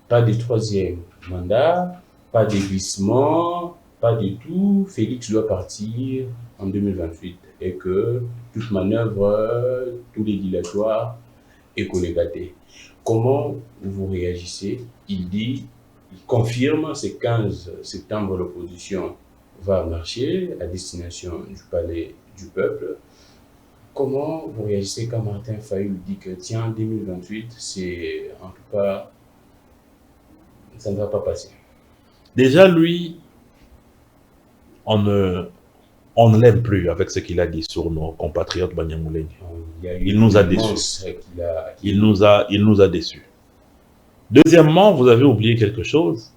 pas de 3e mandat, pas d'évissement, pas du tout, Félix doit partir en 2028 et que toute manœuvre, tout les dilatoires est collégaté. Comment vous réagissez? Il dit, il confirme, c'est 15 septembre, l'opposition va marcher à destination du palais du peuple. Comment vous réagissez quand Martin Fayulu dit que, tiens, 2028, c'est en tout cas, ça ne va pas passer? Déjà, lui, on ne l'aime plus avec ce qu'il a dit sur nos compatriotes Banyamulenge. Il nous a déçus. Il nous a déçus. Deuxièmement, vous avez oublié quelque chose.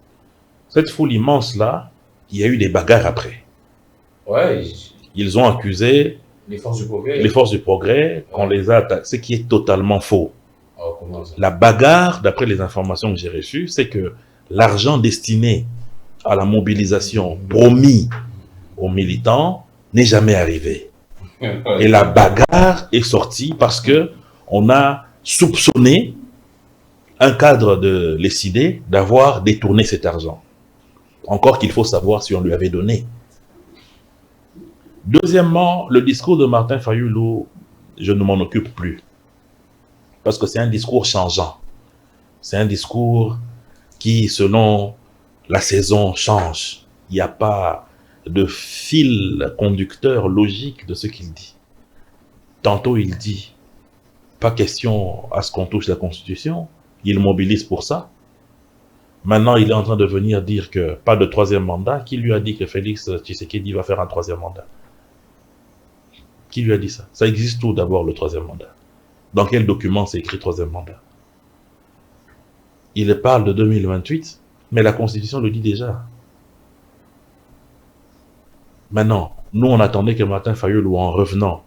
Cette foule immense-là, il y a eu des bagarres après. Ouais. Ils ont accusé les forces du progrès, qu'on les a attaqués, ce qui est totalement faux. Oh, comment ça? La bagarre, d'après les informations que j'ai reçues, c'est que l'argent destiné à la mobilisation promis aux militants n'est jamais arrivé. Et la bagarre est sortie parce que on a soupçonné un cadre de l'ECID d'avoir détourné cet argent. Encore qu'il faut savoir si on lui avait donné. Deuxièmement, le discours de Martin Fayulu, je ne m'en occupe plus. Parce que c'est un discours changeant. C'est un discours qui, selon la saison, change. Il n'y a pas de fil conducteur logique de ce qu'il dit. Tantôt il dit, pas question à ce qu'on touche la Constitution, il mobilise pour ça. Maintenant il est en train de venir dire que pas de 3e mandat. Qui lui a dit que Félix Tshisekedi va faire un 3e mandat? Qui lui a dit ça? Ça existe où d'abord le 3e mandat? Dans quel document c'est écrit 3e mandat? Il parle de 2028, mais la Constitution le dit déjà. Maintenant, nous on attendait que Martin Fayulu, en revenant,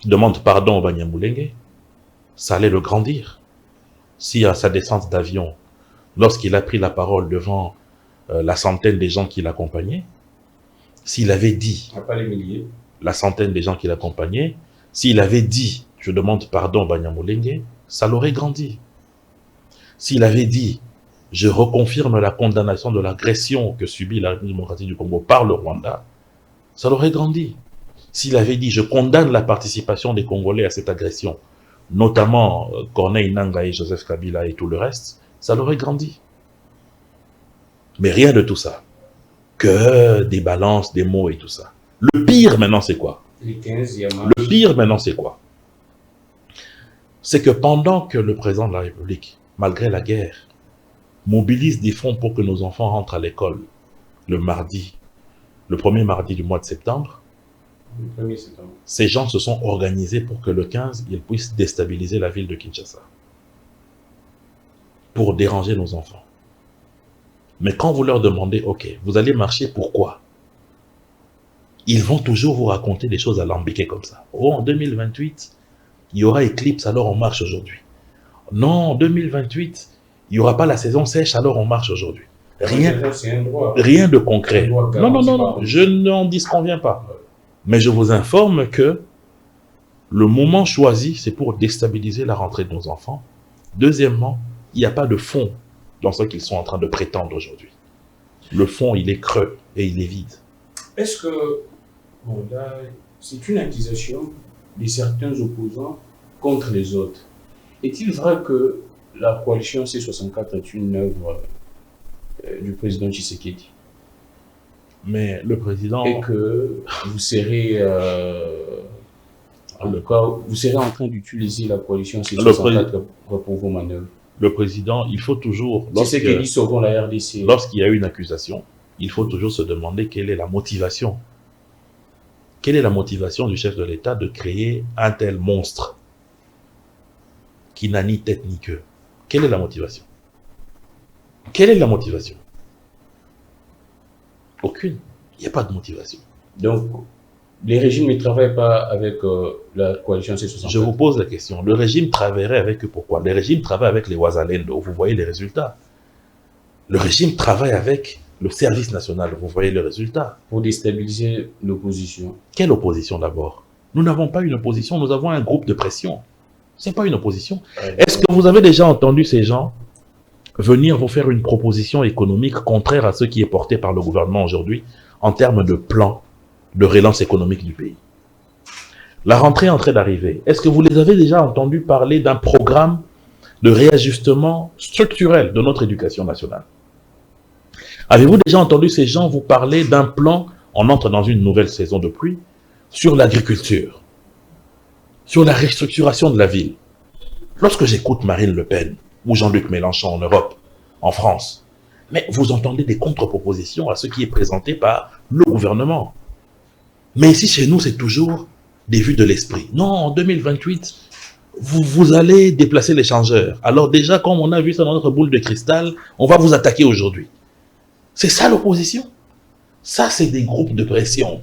demande pardon au Banyamulenge, ça allait le grandir. Si à sa descente d'avion, lorsqu'il a pris la parole devant la centaine des gens qui l'accompagnaient, s'il avait dit, pas les milliers, la centaine des gens qui l'accompagnaient, s'il avait dit, je demande pardon au Banyamulenge, ça l'aurait grandi. S'il avait dit, je reconfirme la condamnation de l'agression que subit la République démocratique du Congo par le Rwanda, ça l'aurait grandi. S'il avait dit, je condamne la participation des Congolais à cette agression, notamment Corneille Nangaa et Joseph Kabila et tout le reste, ça l'aurait grandi. Mais rien de tout ça. que des balances, des mots et tout ça. Le pire maintenant, c'est quoi? Le pire maintenant, c'est quoi? C'est que pendant que le président de la République, malgré la guerre, mobilise des fonds pour que nos enfants rentrent à l'école le premier mardi du mois de septembre, ces gens se sont organisés pour que le 15, ils puissent déstabiliser la ville de Kinshasa. Pour déranger nos enfants. Mais quand vous leur demandez, ok, vous allez marcher, pourquoi? Ils vont toujours vous raconter des choses alambiquées comme ça. Oh, en 2028, il y aura éclipse, alors on marche aujourd'hui. Non, en 2028, il n'y aura pas la saison sèche, alors on marche aujourd'hui. Rien de concret. Non, je n'en disconviens pas. Mais je vous informe que le moment choisi, c'est pour déstabiliser la rentrée de nos enfants. Deuxièmement, il n'y a pas de fond dans ce qu'ils sont en train de prétendre aujourd'hui. Le fond, il est creux et il est vide. Est-ce que, bon là, c'est une accusation de certains opposants contre les autres. Est-il vrai que la coalition C64 est une œuvre du président Tshisekedi? Mais le président... Et que vous serez... vous serez en train d'utiliser la coalition C64 pour vos manœuvres. Le président, il faut toujours... Tshisekedi sauvons la RDC. Lorsqu'il y a une accusation, il faut toujours se demander quelle est la motivation. Quelle est la motivation du chef de l'État de créer un tel monstre qui n'a ni tête ni queue? Quelle est la motivation? Quelle est la motivation? Aucune. Il n'y a pas de motivation. Donc, les régimes ne travaillent pas avec la coalition C64. Je vous pose la question. Le régime travaillerait avec eux, pourquoi? Le régime travaille avec les Ouazalendo. Vous voyez les résultats. Le régime travaille avec le service national. Vous voyez les résultats. Pour déstabiliser l'opposition. Quelle opposition d'abord? Nous n'avons pas une opposition, nous avons un groupe de pression. Ce n'est pas une opposition. Est-ce que vous avez déjà entendu ces gens venir vous faire une proposition économique contraire à ce qui est porté par le gouvernement aujourd'hui en termes de plan de relance économique du pays? La rentrée est en train d'arriver. Est-ce que vous les avez déjà entendus parler d'un programme de réajustement structurel de notre éducation nationale? Avez-vous déjà entendu ces gens vous parler d'un plan, on entre dans une nouvelle saison de pluie, sur l'agriculture, sur la restructuration de la ville? Lorsque j'écoute Marine Le Pen ou Jean-Luc Mélenchon en Europe, en France, mais vous entendez des contre-propositions à ce qui est présenté par le gouvernement. Mais ici, chez nous, c'est toujours des vues de l'esprit. Non, en 2028, vous allez déplacer l'échangeur. Alors déjà, comme on a vu ça dans notre boule de cristal, on va vous attaquer aujourd'hui. C'est ça l'opposition. Ça, c'est des groupes de pression.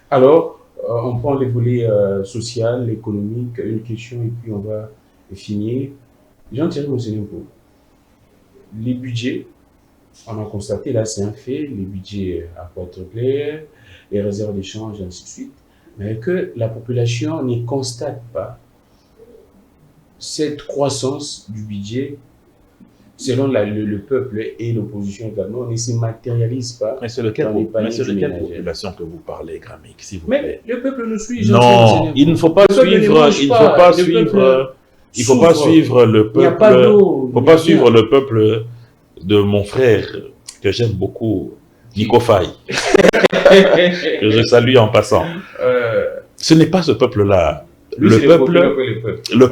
Alors, on prend les volets social, économique, une question, et puis on va finir. Jean-Thierry Mosenempo, les budgets, on a constaté, là c'est un fait, les budgets à quoi être clair, les réserves d'échange, et ainsi de suite, mais que la population ne constate pas cette croissance du budget selon le peuple et l'opposition également, ne se matérialise pas. Mais c'est lequel population que vous parlez, Gramic, s'il vous Mais plaît? le peuple nous suit. Non, il ne faut pas suivre, il faut pas suivre le peuple. Il ne faut pas suivre le peuple de mon frère que j'aime beaucoup, Nico Faye, que je salue en passant. Ce n'est pas ce peuple-là. Le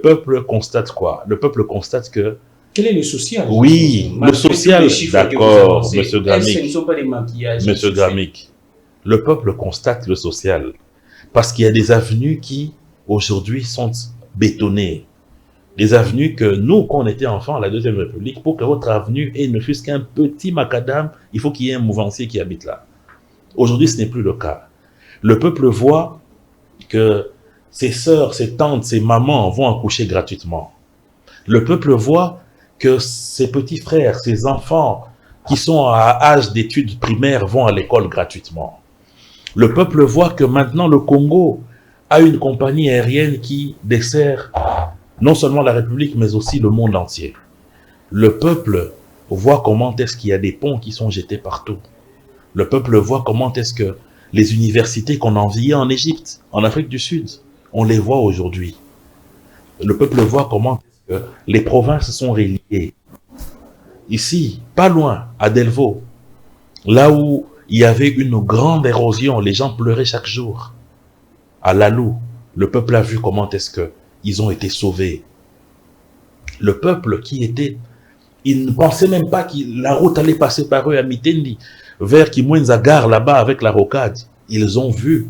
peuple constate quoi? Le peuple constate que... Quel est le social? Oui, le social, d'accord, monsieur Gramic. Ce ne sont pas des maquillages. Monsieur Gramic, le peuple constate le social. Parce qu'il y a des avenues qui, aujourd'hui, sont bétonnées. Des avenues que nous, quand on était enfants à la Deuxième République, pour que votre avenue ait ne fût-ce qu'un petit macadam, il faut qu'il y ait un mouvancier qui habite là. Aujourd'hui, ce n'est plus le cas. Le peuple voit que ses sœurs, ses tantes, ses mamans vont accoucher gratuitement. Le peuple voit que ses petits frères, ses enfants qui sont à âge d'études primaires vont à l'école gratuitement. Le peuple voit que maintenant le Congo a une compagnie aérienne qui dessert non seulement la République, mais aussi le monde entier. Le peuple voit comment est-ce qu'il y a des ponts qui sont jetés partout. Le peuple voit comment est-ce que les universités qu'on enviait en Égypte, en Afrique du Sud, on les voit aujourd'hui. Le peuple voit comment est-ce que les provinces sont reliées. ici, pas loin, à Delvaux, là où il y avait une grande érosion, les gens pleuraient chaque jour. À Lalou, le peuple a vu comment est-ce qu'ils ont été sauvés. Le peuple qui était, ils ne pensaient même pas que la route allait passer par eux à Mitendi, vers Kimwenza Gare, là-bas avec la rocade. Ils ont vu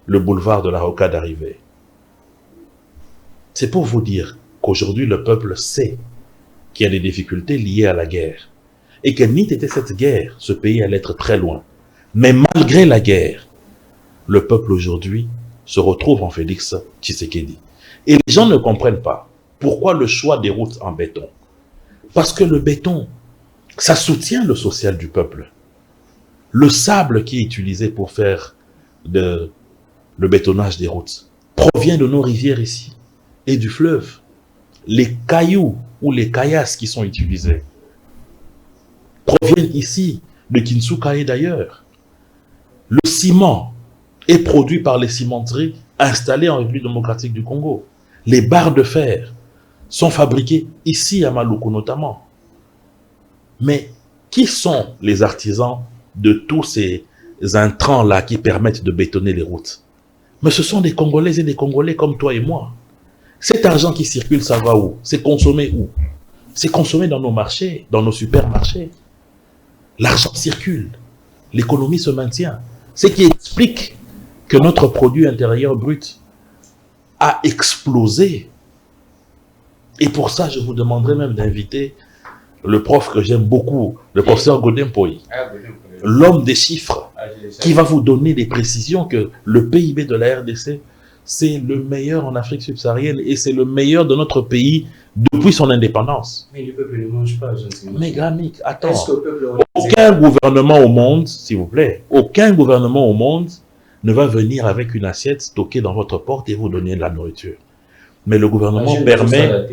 le boulevard de la rocade arriver. C'est pour vous dire qu'aujourd'hui, le peuple sait qu'il y a des difficultés liées à la guerre. Et que n'eût été cette guerre, ce pays allait être très loin. Mais malgré la guerre, le peuple aujourd'hui se retrouve en Félix Tshisekedi. Et les gens ne comprennent pas pourquoi le choix des routes en béton. Parce que le béton, ça soutient le social du peuple. Le sable qui est utilisé pour faire le bétonnage des routes provient de nos rivières ici et du fleuve. Les cailloux ou les caillasses qui sont utilisés proviennent ici de Kinsuka et d'ailleurs. Le ciment est produit par les cimenteries installées en République démocratique du Congo. Les barres de fer sont fabriquées ici à Maluku notamment. Mais qui sont les artisans de tous ces intrants-là qui permettent de bétonner les routes? Mais ce sont des Congolaises et des Congolais comme toi et moi. Cet argent qui circule, ça va où? C'est consommé où? C'est consommé dans nos marchés, dans nos supermarchés. L'argent circule, l'économie se maintient. Ce qui explique que notre produit intérieur brut a explosé. Et pour ça, je vous demanderai même d'inviter le prof que j'aime beaucoup, le professeur Godin Poy, l'homme des chiffres, qui va vous donner des précisions que le PIB de la RDC, c'est le meilleur en Afrique subsaharienne et c'est le meilleur de notre pays depuis son indépendance. Mais le peuple ne mange pas, gentiment. Mais Gramic, attends, aucun gouvernement au monde, s'il vous plaît, aucun gouvernement au monde ne va venir avec une assiette stockée dans votre porte et vous donner de la nourriture. Mais le gouvernement permet,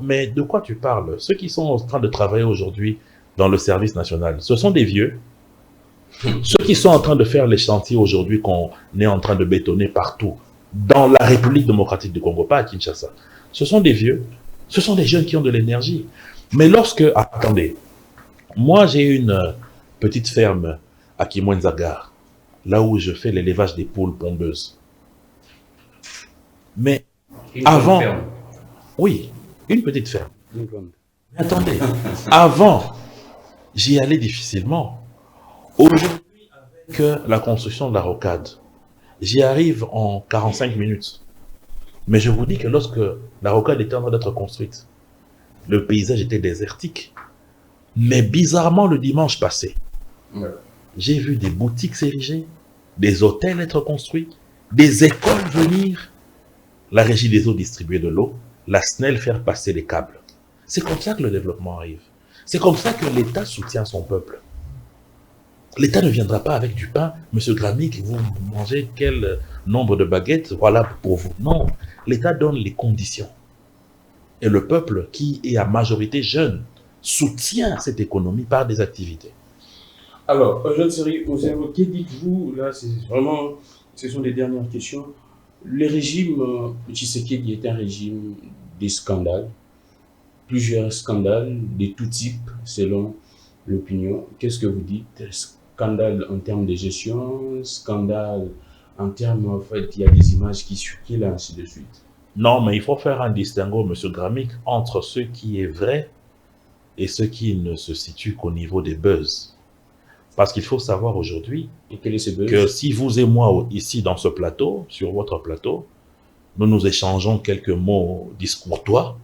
mais de quoi tu parles? Ceux qui sont en train de travailler aujourd'hui dans le service national, ce sont des vieux. Ceux qui sont en train de faire les chantiers aujourd'hui qu'on est en train de bétonner partout, dans la République démocratique du Congo, pas à Kinshasa, ce sont des vieux, ce sont des jeunes qui ont de l'énergie. Mais lorsque, attendez, moi j'ai une petite ferme à Kimwenza Gare, là où je fais l'élevage des poules pondeuses. Mais avant, oui, une petite ferme. Mais attendez, avant, j'y allais difficilement. Aujourd'hui, avec la construction de la rocade, j'y arrive en 45 minutes. Mais je vous dis que lorsque la rocade était en train d'être construite, le paysage était désertique. Mais bizarrement, le dimanche passé, j'ai vu des boutiques s'ériger, des hôtels être construits, des écoles venir, la régie des eaux distribuer de l'eau, la SNEL faire passer les câbles. C'est comme ça que le développement arrive. C'est comme ça que l'État soutient son peuple. L'État ne viendra pas avec du pain, monsieur Gramic, vous mangez quel nombre de baguettes, voilà pour vous. Non, l'État donne les conditions. Et le peuple, qui est à majorité jeune, soutient cette économie par des activités. Alors, Jean Seri, que dites-vous, là, c'est vraiment, ce sont les dernières questions. Le régime Tshisekedi est un régime des scandales, plusieurs scandales de tout type, selon l'opinion. Qu'est-ce que vous dites? Scandale en termes de gestion, scandale en termes, en fait, il y a des images qui circulent, ainsi de suite. Non, mais il faut faire un distinguo, monsieur Gramic, entre ce qui est vrai et ce qui ne se situe qu'au niveau des buzz. Parce qu'il faut savoir aujourd'hui que si vous et moi, ici dans ce plateau, sur votre plateau, nous nous échangeons quelques mots discourtois,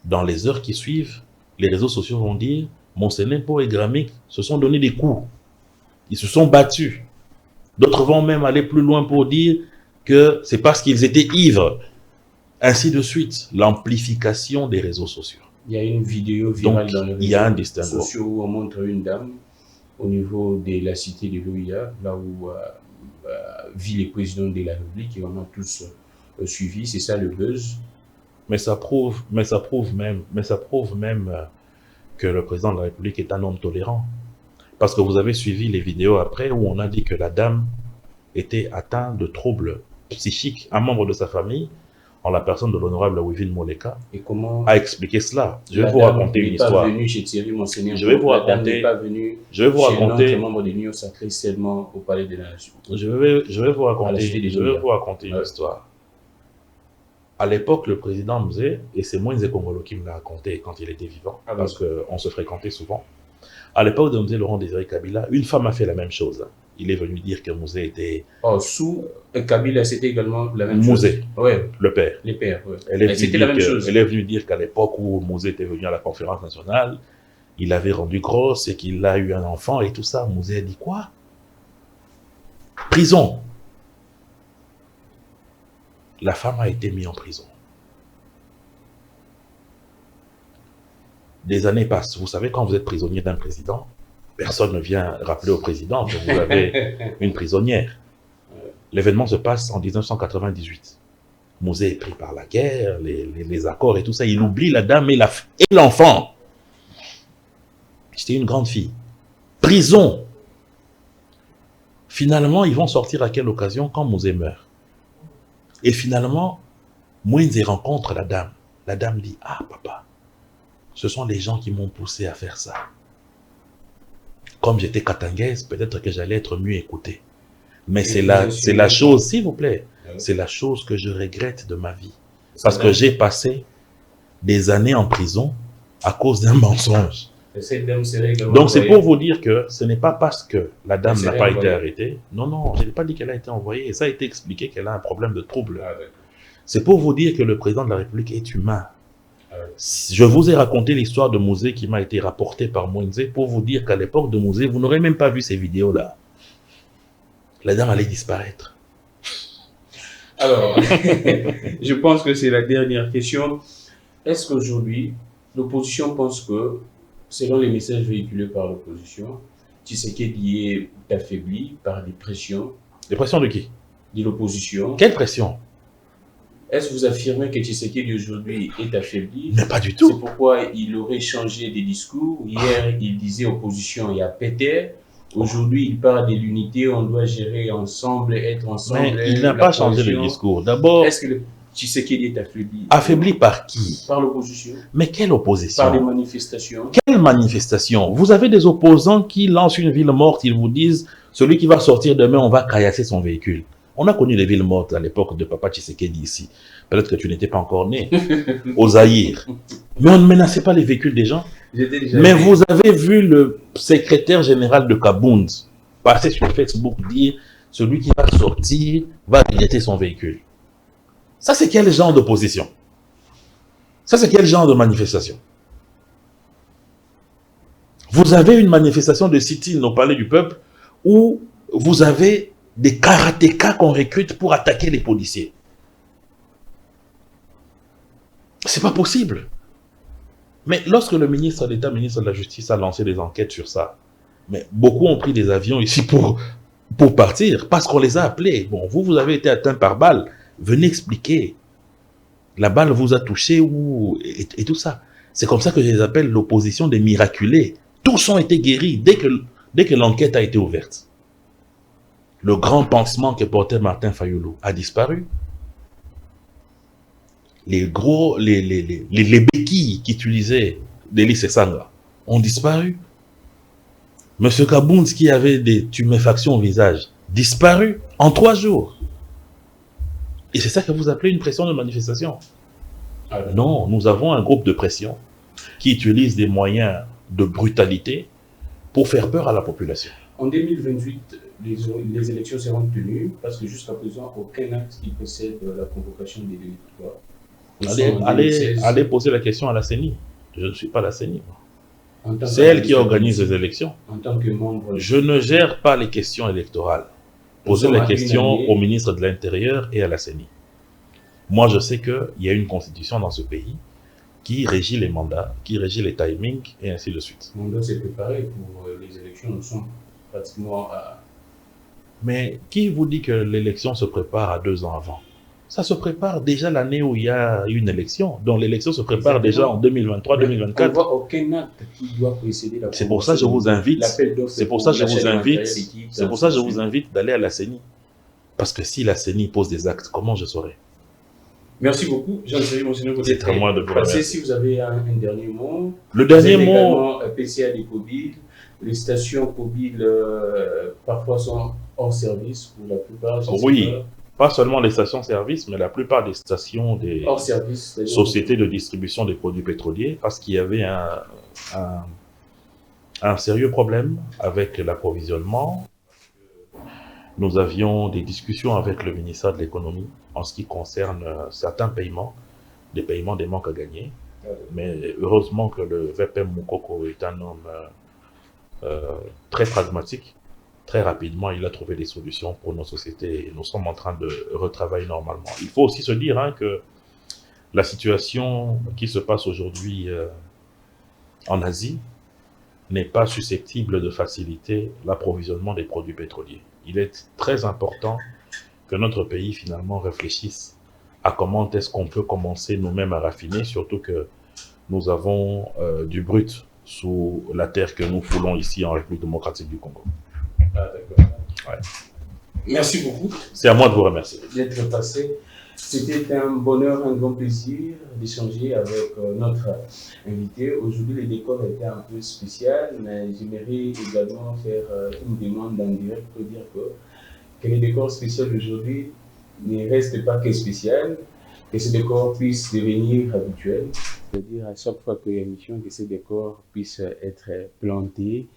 dans les heures qui suivent, les réseaux sociaux vont dire Monsenepo et Gramic se sont donné des coups. Ils se sont battus. D'autres vont même aller plus loin pour dire que c'est parce qu'ils étaient ivres. Ainsi de suite. L'amplification des réseaux sociaux. Il y a une vidéo virale dans les réseaux sociaux où on montre une dame au niveau de la cité de l'OIA, là où vit les présidents de la République, et on a tous suivi. C'est ça le buzz. Mais ça prouve même que le président de la République est un homme tolérant. Parce que vous avez suivi les vidéos après où on a dit que la dame était atteinte de troubles psychiques. Un membre de sa famille, en la personne de l'honorable Wivine Moleka, et comment a expliqué cela. Je vais vous raconter une histoire. Venue chez Thierry Monseigneur. Je vais vous raconter. Pas venue je vais vous raconter. Chez membre de l'Union sacrée seulement au Palais de la Nation. Je vais vous raconter une histoire. À l'époque, le président Mzé, et c'est Moïse Kongolo qui me l'a raconté quand il était vivant, parce qu'on se fréquentait souvent. À l'époque de Mzé Laurent Désiré Kabila, une femme a fait la même chose. Il est venu dire que Mzé était... Oh, sous Kabila, c'était également la même chose. Mzé, le père. Les pères, oui. Elle est venue dire qu'à l'époque où Mzé était venu à la conférence nationale, il avait rendu grosse et qu'il a eu un enfant et tout ça. Mzé a dit quoi? Prison. La femme a été mise en prison. Des années passent. Vous savez, quand vous êtes prisonnier d'un président, personne ne vient rappeler au président que vous avez une prisonnière. L'événement se passe en 1998. Mzé est pris par la guerre, les accords et tout ça. Il oublie la dame et l'enfant. C'était une grande fille. Prison. Finalement, ils vont sortir à quelle occasion? Quand Mzé meurt. Et finalement, Mwenze rencontre la dame. La dame dit, ah papa, ce sont les gens qui m'ont poussé à faire ça. Comme j'étais katangaise, peut-être que j'allais être mieux écouté. Mais c'est la chose, s'il vous plaît, c'est la chose que je regrette de ma vie. Parce que j'ai passé des années en prison à cause d'un mensonge. Donc c'est pour vous dire que ce n'est pas parce que la dame n'a pas été arrêtée. Non, non, je n'ai pas dit qu'elle a été envoyée. Et ça a été expliqué qu'elle a un problème de trouble. C'est pour vous dire que le président de la République est humain. Je vous ai raconté l'histoire de Mzé qui m'a été rapportée par Mwenze pour vous dire qu'à l'époque de Mzé, vous n'aurez même pas vu ces vidéos-là. La dame allait disparaître. Alors, je pense que c'est la dernière question. Est-ce qu'aujourd'hui, l'opposition pense que, selon les messages véhiculés par l'opposition, Tshisekedi est affaibli par des pressions? Des pressions de qui? De l'opposition. Quelle pression? Est-ce que vous affirmez que Tshisekedi aujourd'hui est affaibli? Mais pas du tout. C'est pourquoi il aurait changé des discours. Hier, il disait opposition, il y a Péter. Aujourd'hui, il parle de l'unité, on doit gérer ensemble, être ensemble. Mais il n'a pas changé le discours. D'abord, est-ce que le Tshisekedi est affaibli? Affaibli par qui? Par l'opposition. Mais quelle opposition? Par les manifestations. Quelle manifestation? Vous avez des opposants qui lancent une ville morte, ils vous disent, celui qui va sortir demain, on va caillasser son véhicule. On a connu les villes mortes à l'époque de Papa Tshisekedi ici. Peut-être que tu n'étais pas encore né. Au Zaïre. Mais on ne menaçait pas les véhicules des gens. Mais vous avez vu le secrétaire général de Kabound passer sur Facebook dire celui qui va sortir va griller son véhicule. Ça, c'est quel genre d'opposition? Ça, c'est quel genre de manifestation? Vous avez une manifestation de sit-in au Palais du Peuple où vous avez des karatékas qu'on recrute pour attaquer les policiers. C'est pas possible. Mais lorsque le ministre d'État, ministre de la Justice a lancé des enquêtes sur ça, mais beaucoup ont pris des avions ici pour partir, parce qu'on les a appelés. Bon, vous avez été atteint par balle, venez expliquer. La balle vous a touché et tout ça. C'est comme ça que je les appelle l'opposition des miraculés. Tous ont été guéris dès que l'enquête a été ouverte. Le grand pansement que portait Martin Fayoulou a disparu. Les béquilles qu'utilisait Delis Sanga ont disparu. Monsieur Kabound qui avait des tuméfactions au visage, disparu en 3 jours. Et c'est ça que vous appelez une pression de manifestation? Non, nous avons un groupe de pression qui utilise des moyens de brutalité pour faire peur à la population. En 2028, les élections seront tenues parce que jusqu'à présent, aucun acte qui précède la convocation des électeurs. Allez poser la question à la CENI. Je ne suis pas la CENI. C'est elle qui organise les élections. En tant que membre... Je ne gère pas les questions électorales. Posez la question au ministre de l'Intérieur et à la CENI. Moi, je sais qu'il y a une constitution dans ce pays qui régit les mandats, qui régit les timings et ainsi de suite. Le mandat s'est préparé pour les élections. Nous sommes pratiquement à... Mais qui vous dit que l'élection se prépare à 2 ans avant? Ça se prépare déjà l'année où il y a une élection. Donc l'élection se prépare déjà en 2023-2024. On ne voit aucun acte qui doit précéder la... C'est pour ça que je vous invite. C'est pour ça que je vous invite. C'est pour ça que je vous invite d'aller à la CENI. Parce que si la CENI pose des actes, comment je saurais? Merci beaucoup. Jean-Thierry Monseigneur, vous êtes à moi de vous remercier. Si vous avez un dernier mot. Le dernier mot. PCA des Kobil. Les stations Kobil parfois sont hors service pour la plupart. Oui, pas seulement les stations-service, mais la plupart des stations des sociétés de distribution des produits pétroliers, parce qu'il y avait un sérieux problème avec l'approvisionnement. Nous avions des discussions avec le ministère de l'économie en ce qui concerne certains paiements, des paiements des manques à gagner. Mais heureusement que le VPM Moukoko est un homme très pragmatique. Très rapidement, il a trouvé des solutions pour nos sociétés et nous sommes en train de retravailler normalement. Il faut aussi se dire que la situation qui se passe aujourd'hui en Asie n'est pas susceptible de faciliter l'approvisionnement des produits pétroliers. Il est très important que notre pays finalement réfléchisse à comment est-ce qu'on peut commencer nous-mêmes à raffiner, surtout que nous avons du brut sous la terre que nous foulons ici en République démocratique du Congo. Ah, d'accord. Ouais. Merci beaucoup. C'est à moi de vous remercier. D'être passé. C'était un bonheur, un grand plaisir d'échanger avec notre invité. Aujourd'hui, le décor était un peu spécial, mais j'aimerais également faire une demande en direct pour dire que le décor spécial d'aujourd'hui ne reste pas que spécial, que ce décor puisse devenir habituel. C'est-à-dire à chaque fois qu'il y a une émission, que ce décor puisse être planté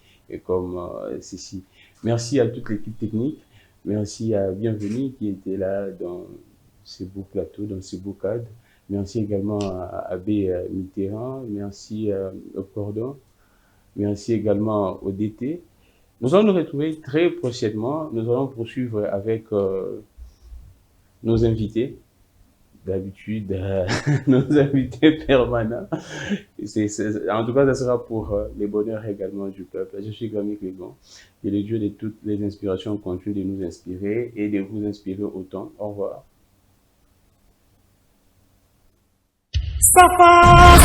comme ceci. Merci à toute l'équipe technique. Merci à Bienvenue qui était là dans ces beaux plateaux, dans ces beaux cadres. Merci également à Abbé Mitterrand. Merci au Cordon. Merci également au DT. Nous allons nous retrouver très prochainement. Nous allons poursuivre avec nos invités. D'habitude, nos invités permanents. En tout cas, ça sera pour le bonheur également du peuple. Je suis Grammy Clégon et le Dieu de toutes les inspirations continue de nous inspirer et de vous inspirer autant. Au revoir. Safa,